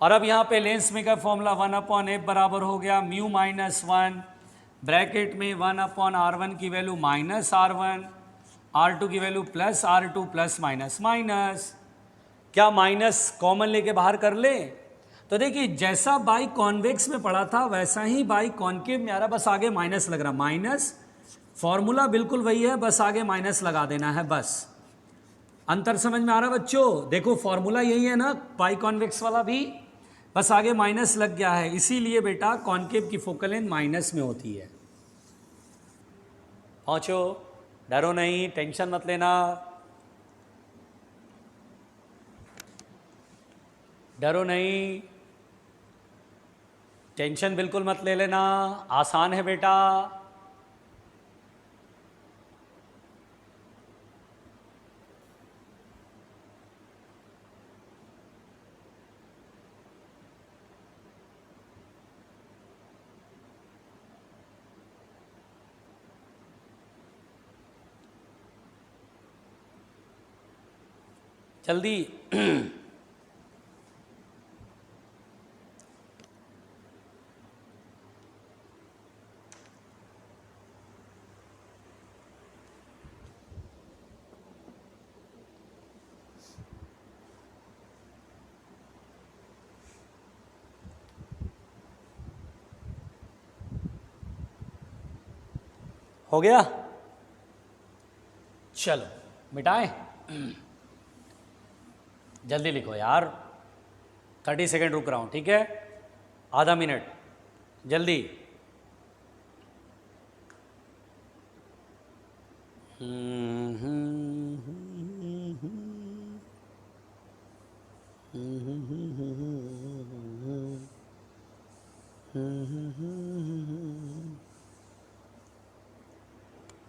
[SPEAKER 1] और अब यहाँ पे लेंस मेकर फॉर्मूला 1/f बराबर हो गया म्यू माइनस 1, ब्रैकेट में 1/R1 की वैल्यू माइनस R1, R2 की value plus R2, plus minus minus. क्या माइनस कॉमन लेके बाहर कर ले? तो देखिए जैसा बाई कॉन्वेक्स में पढ़ा था वैसा ही बाई कॉन्केव में आ रहा, बस आगे माइनस लग रहा, माइनस, फॉर्मूला बिल्कुल वही है, बस आगे माइनस लगा देना है, बस। अंतर समझ में आ रहा बच्चों? देखो फॉर्मूला यही है ना बाई कॉन्वेक्स वाला भी, बस आगे माइनस लग गया है, इसीलिए बेटा कॉन्केव की फोकल लेंथ माइनस में होती है। पहुंचो, डरो नहीं, टेंशन मत लेना, डरो नहीं, टेंशन बिल्कुल मत ले लेना, आसान है बेटा। जल्दी हो गया? चलो मिटाएं। जल्दी लिखो यार, 30 सेकेंड रुक रहा हूँ, ठीक है, आधा मिनट, जल्दी।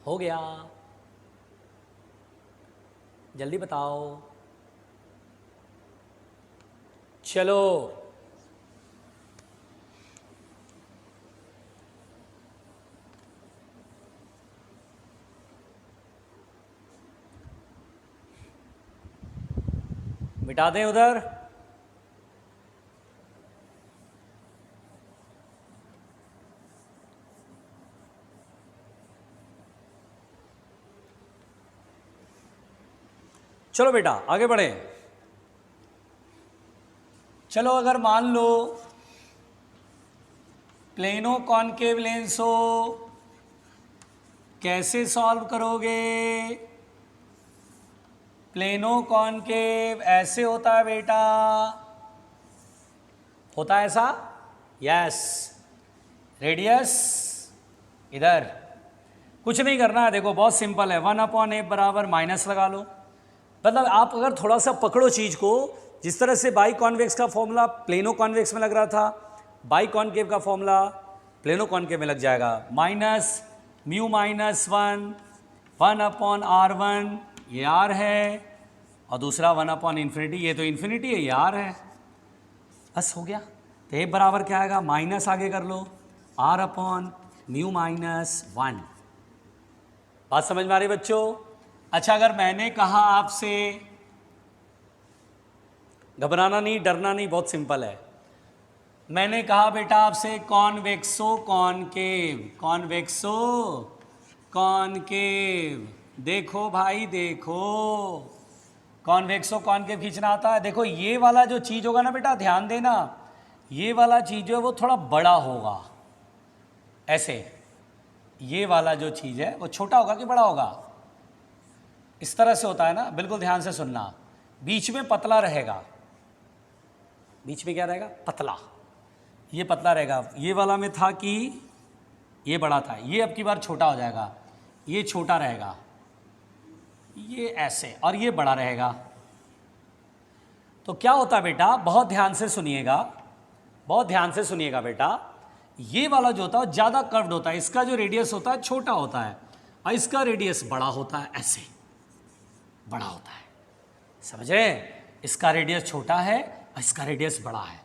[SPEAKER 1] हो गया, जल्दी बताओ, चलो। मिटा दें उधर। चलो बेटा आगे बढ़े। चलो अगर मान लो प्लेनो कॉनकेव लेंस हो, कैसे सॉल्व करोगे? प्लेनो कॉनकेव ऐसे होता है बेटा, होता है ऐसा, यस, रेडियस इधर, कुछ नहीं करना है, देखो बहुत सिंपल है, 1/f बराबर माइनस लगा लो। मतलब आप अगर थोड़ा सा पकड़ो चीज़ को, जिस तरह से बाई कॉन्वेक्स का फॉर्मूला प्लेनो कॉन्वेक्स में लग रहा था, बाई कॉन्केव का फॉर्मूला प्लेनो कॉन्केव में लग जाएगा, माइनस म्यू माइनस 1/r1, ये आर है, और दूसरा 1/इन्फिनिटी, ये तो इन्फिनिटी है, ये आर है, बस हो गया। तो ए बराबर क्या आएगा, माइनस आगे कर लो, r/म्यू माइनस 1। बात समझ में आ रही बच्चों? अच्छा, अगर मैंने कहा आपसे, घबराना नहीं, डरना नहीं, बहुत सिंपल है, मैंने कहा बेटा आपसे कॉन्वेक्सो कॉनकेव, कॉन्वेक्सो कॉनकेव, देखो भाई देखो, कॉन्वेक्सो कॉनकेव खींचना आता है। देखो ये वाला जो चीज़ होगा ना बेटा, ध्यान देना, ये वाला चीज़ जो है वो थोड़ा बड़ा होगा, ऐसे, ये वाला जो चीज़ है वो छोटा होगा कि बड़ा होगा, इस तरह से होता है ना, बिल्कुल ध्यान से सुनना, बीच में पतला रहेगा, बीच में क्या रहेगा, पतला, ये पतला रहेगा। ये वाला में था कि ये बड़ा था, ये अब की बार छोटा हो जाएगा, ये छोटा रहेगा, ये ऐसे, और ये बड़ा रहेगा। तो क्या होता है बेटा, बहुत ध्यान से सुनिएगा, बहुत ध्यान से सुनिएगा बेटा, ये वाला जो होता है ज़्यादा कर्व्ड होता है, इसका जो रेडियस होता है छोटा होता है, और इसका रेडियस बड़ा होता है, ऐसे बड़ा होता है, समझ रहे? इसका रेडियस छोटा है और इसका रेडियस बड़ा है।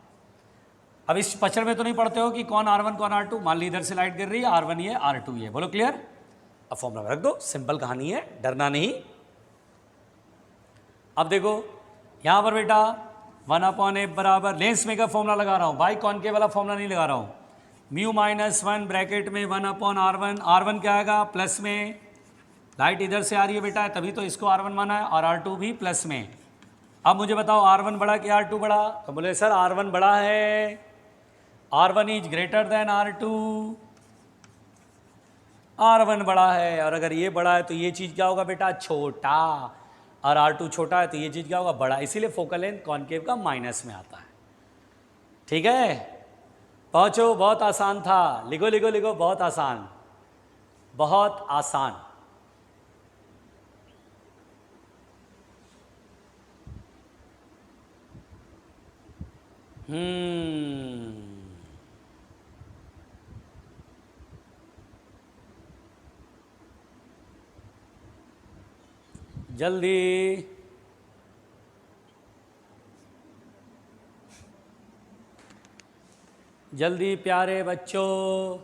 [SPEAKER 1] अब इस पचड़ में तो नहीं पढ़ते हो कि कौन R1 कौन R2, मान ली इधर से लाइट गिर रही है, R1 ये R2 ये, बोलो क्लियर? अब फॉर्मूला रख दो, सिंपल कहानी है, डरना नहीं। अब देखो यहाँ पर बेटा 1/f बराबर, लेंस मेकर फॉर्मूला लगा रहा हूँ, बाई कॉनकेव वाला फॉर्मूला नहीं लगा रहा हूँ, म्यू माइनस 1 ब्रैकेट में 1/r1, R1 क्या आएगा प्लस में, लाइट इधर से आ रही है बेटा, तभी तो इसको R1 माना है, और R2 भी प्लस में। अब मुझे बताओ R1 बड़ा कि R2 बड़ा? तो बोले सर R1 बड़ा है, R1 is greater than R2, R1 बड़ा है, और अगर ये बड़ा है तो ये चीज़ क्या होगा बेटा, छोटा, और R2 छोटा है तो ये चीज़ क्या होगा, बड़ा, इसीलिए फोकल लेंथ कॉनकेव का माइनस में आता है। ठीक है, पहुँचो, बहुत आसान था, लिखो लिखो लिखो, बहुत आसान, बहुत आसान। जल्दी, जल्दी प्यारे बच्चों,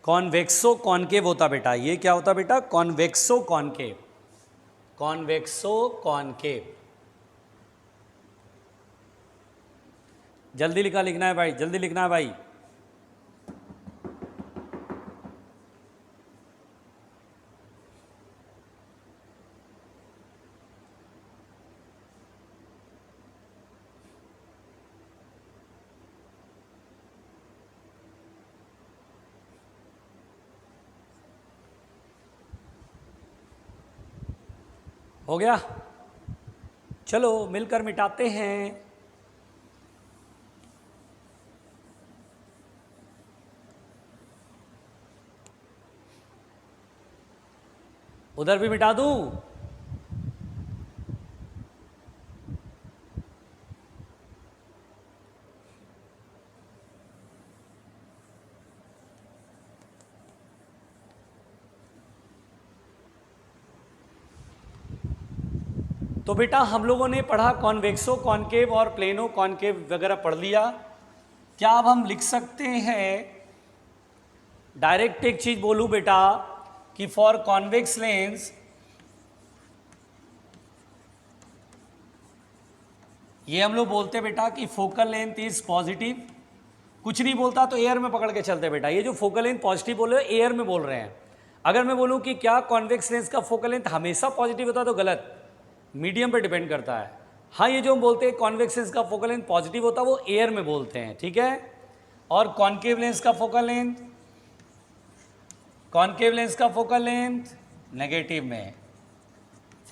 [SPEAKER 1] कॉन्वेक्सो कॉनकेव होता बेटा, ये क्या होता बेटा, कॉन्वेक्सो कॉनकेव, कॉन्वेक्सो कॉनकेव, जल्दी लिखना है भाई, जल्दी लिखना है भाई। हो गया? चलो मिलकर मिटाते हैं। उधर भी मिटा दूं? तो बेटा हम लोगों ने पढ़ा कॉन्वेक्सो कॉन्केव और प्लेनो कॉन्केव वगैरह पढ़ लिया। क्या अब हम लिख सकते हैं, डायरेक्ट एक चीज बोलूं बेटा कि फॉर कॉन्वेक्स लेंस ये हम लोग बोलते बेटा कि फोकल लेंथ इज पॉजिटिव। कुछ नहीं बोलता तो एयर में पकड़ के चलते बेटा, ये जो फोकल लेंथ पॉजिटिव बोल रहे हो एयर में बोल रहे हैं। अगर मैं बोलूं कि क्या कॉन्वेक्स लेंस का फोकल लेंथ हमेशा पॉजिटिव होता है तो गलत, मीडियम पे डिपेंड करता है। हाँ, ये जो हम बोलते हैं कॉन्वेक्स लेंस का फोकल लेंथ पॉजिटिव होता है वो एयर में बोलते हैं, ठीक है। और कॉन्केव लेंस का फोकल लेंथ, कॉन्केव लेंस का फोकल लेंथ नेगेटिव में,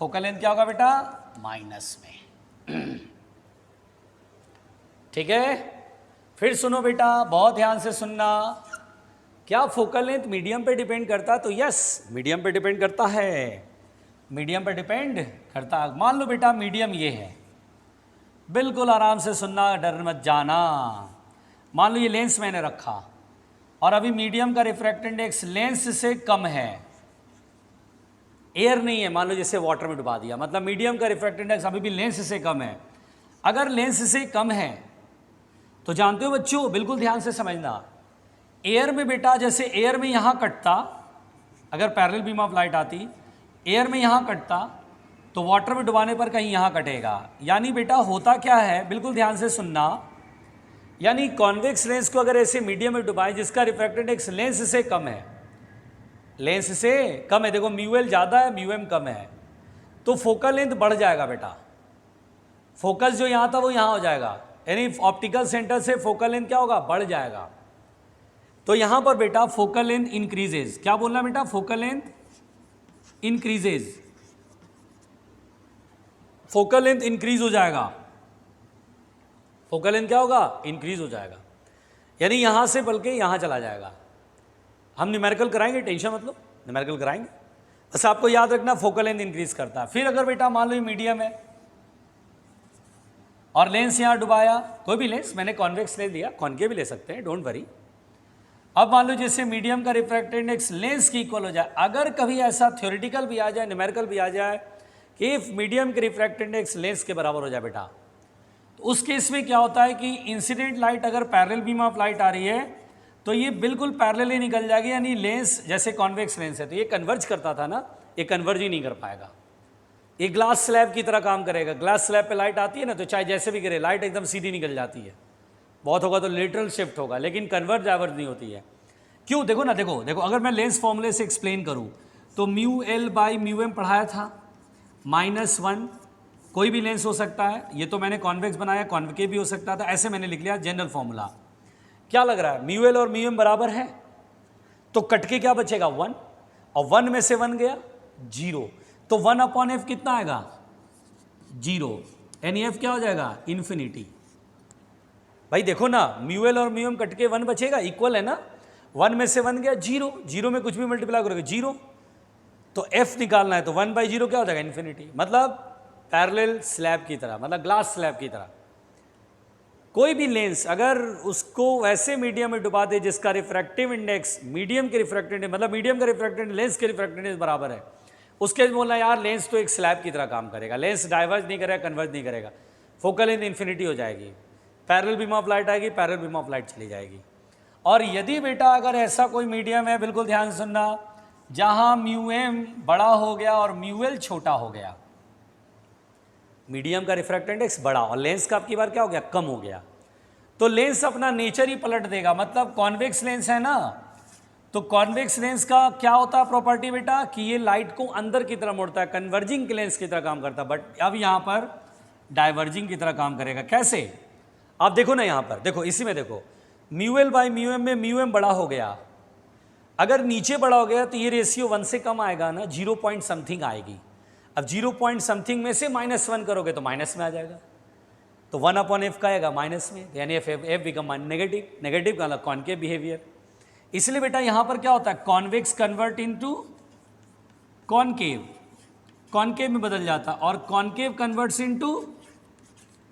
[SPEAKER 1] फोकल लेंथ क्या होगा बेटा, माइनस में। ठीक है, फिर सुनो बेटा, बहुत ध्यान से सुनना। क्या फोकल लेंथ मीडियम पे डिपेंड करता है? तो यस, मीडियम पे डिपेंड करता है, मीडियम पे डिपेंड करता है। मान लो बेटा मीडियम ये है, बिल्कुल आराम से सुनना, डर मत जाना। मान लो ये लेंस मैंने रखा और अभी मीडियम का रिफ्रैक्टिव इंडेक्स लेंस से कम है, एयर नहीं है, मान लो जैसे वाटर में डुबा दिया, मतलब मीडियम का रिफ्रैक्टिव इंडेक्स अभी भी लेंस से कम है। अगर लेंस से कम है तो जानते हो बच्चों, बिल्कुल ध्यान से समझना, एयर में बेटा जैसे एयर में यहाँ कटता, अगर पैरेलल बीम ऑफ लाइट आती, एयर में यहाँ कटता तो वाटर में डुबाने पर कहीं यहाँ कटेगा। यानी बेटा होता क्या है, बिल्कुल ध्यान से सुनना, यानी कॉन्वेक्स लेंस को अगर ऐसे मीडियम में डुबाएं जिसका रिफ्रैक्टिव इंडेक्स लेंस से कम है, लेंस से कम है, देखो म्यू एल ज़्यादा है म्यू एम कम है, तो फोकल लेंथ बढ़ जाएगा बेटा। फोकस जो यहाँ था वो यहाँ हो जाएगा, यानी ऑप्टिकल सेंटर से फोकल लेंथ क्या होगा, बढ़ जाएगा। तो यहाँ पर बेटा फोकल लेंथ इंक्रीजेज, क्या बोलना बेटा, focal length increases, focal length increase हो जाएगा, फोकल लेंथ क्या होगा, इंक्रीज हो जाएगा, यानी यहां से बल्कि यहां चला जाएगा। हम न्यूमेरिकल कराएंगे, टेंशन मत लो, न्यूमेरिकल कराएंगे, बस आपको याद रखना फोकल लेंथ इंक्रीज करता है। फिर अगर बेटा मान लो ये मीडियम है और लेंस यहां डुबाया, कोई भी लेंस, मैंने कॉन्वेक्स ले लिया, कॉनकेव भी ले सकते हैं, डोंट वरी। अब मान लो जैसे मीडियम का रिफ्रैक्टिव इंडेक्स लेंस की इक्वल हो जाए, अगर कभी ऐसा थ्योरेटिकल भी आ जाए, न्यूमेरिकल भी आ जाए कि इफ मीडियम के रिफ्रैक्टिव इंडेक्स लेंस के बराबर हो जाए बेटा, तो उस केस में क्या होता है कि इंसिडेंट लाइट अगर पैरेलल बीम ऑफ लाइट आ रही है तो ये बिल्कुल पैरेलल ही निकल जाएगी, यानी लेंस जैसे कॉन्वेक्स लेंस है तो ये कन्वर्ज करता था ना, ये कन्वर्ज ही नहीं कर पाएगा, ये ग्लास स्लैब की तरह काम करेगा। ग्लास स्लैब पे लाइट आती है ना, तो चाहे जैसे भी गिरे लाइट एकदम सीधी निकल जाती है, बहुत होगा तो लेटरल शिफ्ट होगा, लेकिन कन्वर्ज डाइवर्ज नहीं होती है। क्यों, देखो ना, देखो देखो, अगर मैं लेंस फॉर्मूले से एक्सप्लेन करूं तो mu L by mu M पढ़ाया था, -1, कोई भी लेंस हो सकता है, ये तो मैंने कॉन्वेक्स बनाया, कॉन्वेकेव भी हो सकता था, ऐसे मैंने लिख लिया जनरल फॉर्मूला। क्या लग रहा है, म्यू एल और म्यू एम बराबर है, तो कट के क्या बचेगा, 1, और 1 में से 1 गया 0, तो 1/f कितना आएगा, 0, यानी एफ क्या हो जाएगा, इन्फिनिटी। भाई देखो ना, म्यू एल और म्यू एम कट के 1 बचेगा, इक्वल है ना, 1 में से 1 गया 0, 0 में कुछ भी मल्टीप्लाई करोगे 0, तो f निकालना है तो 1/0 क्या हो जाएगा, इन्फिनिटी। मतलब पैरेलल स्लैब की तरह, मतलब ग्लास स्लैब की तरह। कोई भी लेंस अगर उसको वैसे मीडियम में डुबा दे जिसका रिफ्रैक्टिव इंडेक्स मीडियम के रिफ्रैक्टिव इंडेक्स, मतलब मीडियम का रिफ्रैक्टिव इंडेक्स लेंस के रिफ्रैक्टिव इंडेक्स बराबर है, उसके बोलना यार लेंस तो एक स्लैब की तरह काम करेगा, लेंस डाइवर्ज नहीं करेगा, कन्वर्ज नहीं करेगा, फोकल लेंथ इन्फिनिटी हो जाएगी, पैरेलल बीम ऑफ लाइट आएगी, पैरेलल बीम ऑफ लाइट चली जाएगी। और यदि बेटा अगर ऐसा कोई मीडियम है, बिल्कुल ध्यान से सुनना, जहां म्यू एम बड़ा हो गया और म्यू एल छोटा हो गया, मीडियम का रिफ्रैक्टिव इंडेक्स बड़ा और लेंस का आपकी बार क्या हो गया, कम हो गया, तो लेंस अपना नेचर ही पलट देगा। मतलब कॉन्वेक्स लेंस है ना, तो कॉन्वेक्स लेंस का क्या होता है प्रॉपर्टी बेटा, कि ये लाइट को अंदर की तरफ मोड़ता है, कन्वर्जिंग लेंस की तरह काम करता है, बट अब यहां पर डाइवर्जिंग की तरह काम करेगा। कैसे, आप देखो ना, यहां पर देखो, इसी में देखो, mu L by mu M में म्यू एम बड़ा हो गया, अगर नीचे बड़ा हो गया तो ये रेशियो 1 से कम आएगा ना, 0 पॉइंट समथिंग आएगी। अब 0 पॉइंट समथिंग में से -1 करोगे तो माइनस में आ जाएगा, तो 1/f का आएगा माइनस में, यानी एफ बिकम नेगेटिव, नेगेटिव का कॉन्केव बिहेवियर। इसलिए बेटा यहां पर क्या होता है, convex convert into concave, concave में बदल जाता, और कॉनकेव कन्वर्ट्स इनटू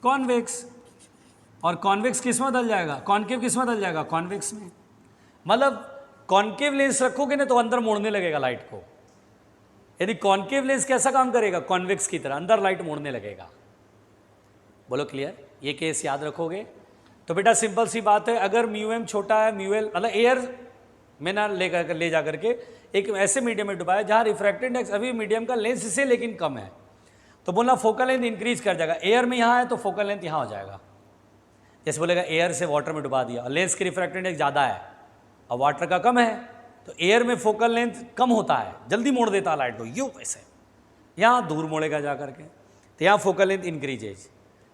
[SPEAKER 1] कॉन्वेक्स, और कॉन्वेक्स किस में बदल जाएगा, कॉनकेव किस में बदल जाएगा, कॉन्वेक्स में। मतलब कॉनकेव लेंस रखोगे ना तो अंदर मोड़ने लगेगा लाइट को, यदि कॉनकेव लेंस कैसा काम करेगा, कॉन्वेक्स की तरह अंदर लाइट मोड़ने लगेगा। बोलो क्लियर, ये केस याद रखोगे तो बेटा सिंपल सी बात है, अगर म्यू छोटा है, म्यू मतलब एयर में ना ले जा करके एक ऐसे मीडियम में डुबाया जहाँ रिफ्रैक्टेड इंडेक्स अभी मीडियम का लेंस से लेकिन कम है, तो बोलना फोकल लेंथ इंक्रीज कर जाएगा। एयर में यहाँ है तो फोकल लेंथ यहाँ हो जाएगा। जैसे बोलेगा एयर से वाटर में डुबा दिया, लेंस की रिफ्रैक्टेड इंडेक्स ज़्यादा है और वाटर का कम है, तो एयर में फोकल लेंथ कम होता है, जल्दी मोड़ देता है लाइट को, यूँ वैसे यहाँ दूर मोड़ेगा जा करके, तो यहाँ फोकल लेंथ इंक्रीजेज,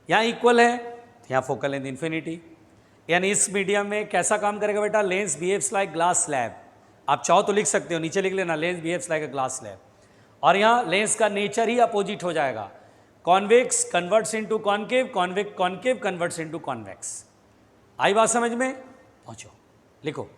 [SPEAKER 1] यहाँ इक्वल है तो यहाँ फोकल लेंथ इन्फिनिटी। यानी इस मीडियम में कैसा काम करेगा बेटा, lens behaves like glass slab. आप चाहो तो लिख सकते हो, नीचे लिख लेना, lens behaves like a glass slab. और यहाँ लेंस का नेचर ही अपोजिट हो जाएगा, convex converts into concave, concave converts into convex. आई बात समझ में, पहुंचो लिखो।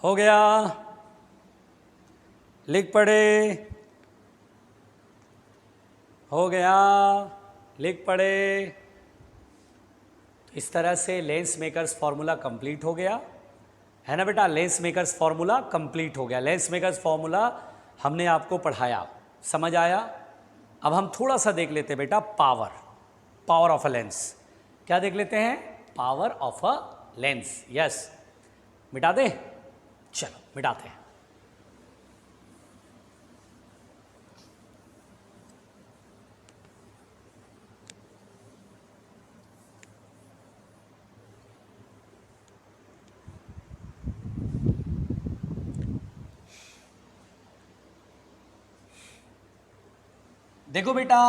[SPEAKER 1] हो गया, लिख पड़े, हो गया, लिख पड़े। तो इस तरह से लेंस मेकर्स फॉर्मूला कंप्लीट हो गया है ना बेटा, लेंस मेकर्स फॉर्मूला कंप्लीट हो गया। लेंस मेकर्स फॉर्मूला हमने आपको पढ़ाया, समझ आया। अब हम थोड़ा सा देख लेते हैं बेटा power, power of a lens. क्या देख लेते हैं, power of a lens. Yes, मिटा दे, चलो मिटाते हैं। देखो बेटा,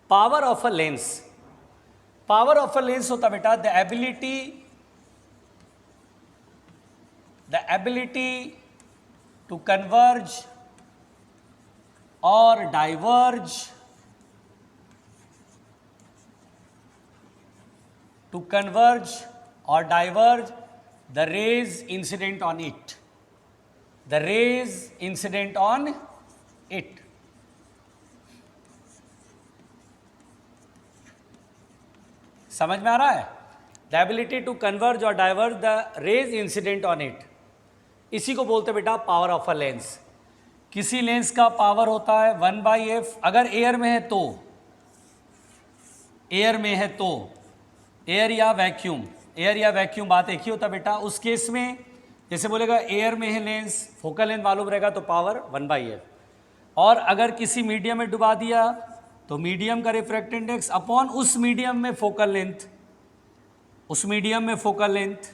[SPEAKER 1] power of a lens, power of a lens होता बेटा द एबिलिटी टू कन्वर्ज और डाइवर्ज, टू कन्वर्ज और diverge the raise incident on it, the raise incident on it. समझ में आ रहा है, द एबिलिटी टू कन्वर्ज और diverge the raise incident on it, इसी को बोलते बेटा पावर ऑफ अ लेंस। किसी लेंस का पावर होता है 1/f, अगर एयर में है तो, एयर में है तो, एयर या वैक्यूम, एयर या वैक्यूम बात एक ही होता बेटा। उस केस में जैसे बोलेगा एयर में है लेंस, फोकल लेंथ मालूम रहेगा तो पावर 1/f। और अगर किसी मीडियम में डुबा दिया तो मीडियम का रिफ्रैक्टिव इंडेक्स अपॉन उस मीडियम में फोकल लेंथ, उस मीडियम में focal length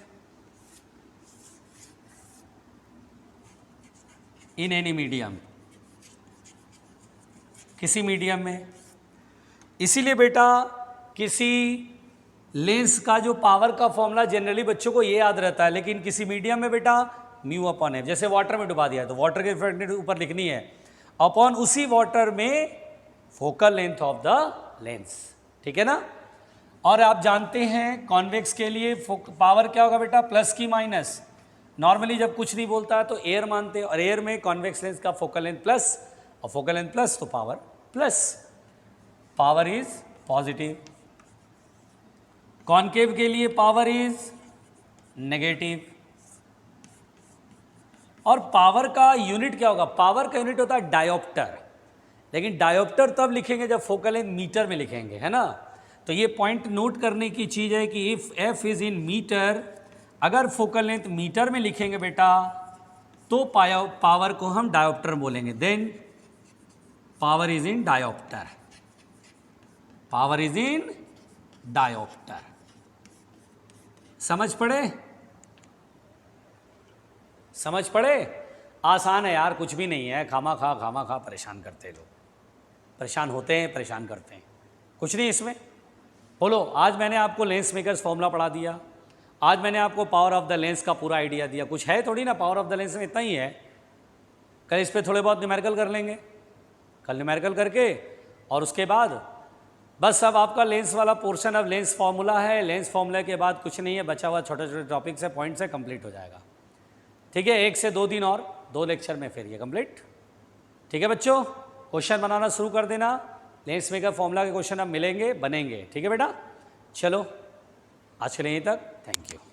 [SPEAKER 1] in any medium, किसी मीडियम में। इसीलिए बेटा किसी लेंस का जो पावर का फॉर्मूला जनरली बच्चों को ये याद रहता है, लेकिन किसी मीडियम में बेटा म्यू अपॉन एफ, जैसे वाटर में डुबा दिया तो वाटर के रिफ्रैक्टिव ऊपर लिखनी है, अपॉन उसी वाटर में focal length of the lens, ठीक है ना। और आप जानते हैं कॉन्वेक्स के लिए पावर क्या होगा बेटा, प्लस की माइनस। नॉर्मली जब कुछ नहीं बोलता है तो एयर मानते हैं, और एयर में कॉन्वेक्स लेंस का फोकल लेंथ प्लस और फोकल लेंथ प्लस तो power plus, power is positive. Concave के लिए पावर इज नेगेटिव। और पावर का यूनिट क्या होगा, पावर का यूनिट होता है डायोप्टर, लेकिन डायोप्टर तब लिखेंगे जब फोकल लेंथ मीटर में लिखेंगे, है ना। तो ये पॉइंट नोट करने की चीज़ है कि if F is in metre, अगर फोकल लेंथ मीटर में लिखेंगे बेटा तो पावर को हम डायोप्टर बोलेंगे। Then power is in dioptre, power is in dioptre. समझ पड़े, समझ पड़े। आसान है यार, कुछ भी नहीं है, खामा खा परेशान करते लोग, परेशान होते हैं, परेशान करते हैं, कुछ नहीं इसमें। बोलो, आज मैंने आपको लेंस मेकर्स फॉर्मूला पढ़ा दिया, आज मैंने आपको पावर ऑफ द लेंस का पूरा आइडिया दिया, कुछ है थोड़ी ना, पावर ऑफ द लेंस में इतना ही है। कल इस पर थोड़े बहुत न्यूमेरिकल कर लेंगे, कल न्यूमेरिकल करके और उसके बाद बस अब आपका लेंस वाला पोर्शन अब लेंस फार्मूला है, लेंस फार्मूला के बाद कुछ नहीं है, बचा हुआ छोटे छोटे टॉपिक्स है, पॉइंट्स है, कंप्लीट हो जाएगा। ठीक है, 1 से 2 दिन और 2 लेक्चर में फिर ये कंप्लीट। ठीक है बच्चों, क्वेश्चन बनाना शुरू कर देना, लेंस मेकर फॉर्मूला के क्वेश्चन अब मिलेंगे, बनेंगे। ठीक है बेटा, चलो आज के लिए यहीं तक, थैंक यू।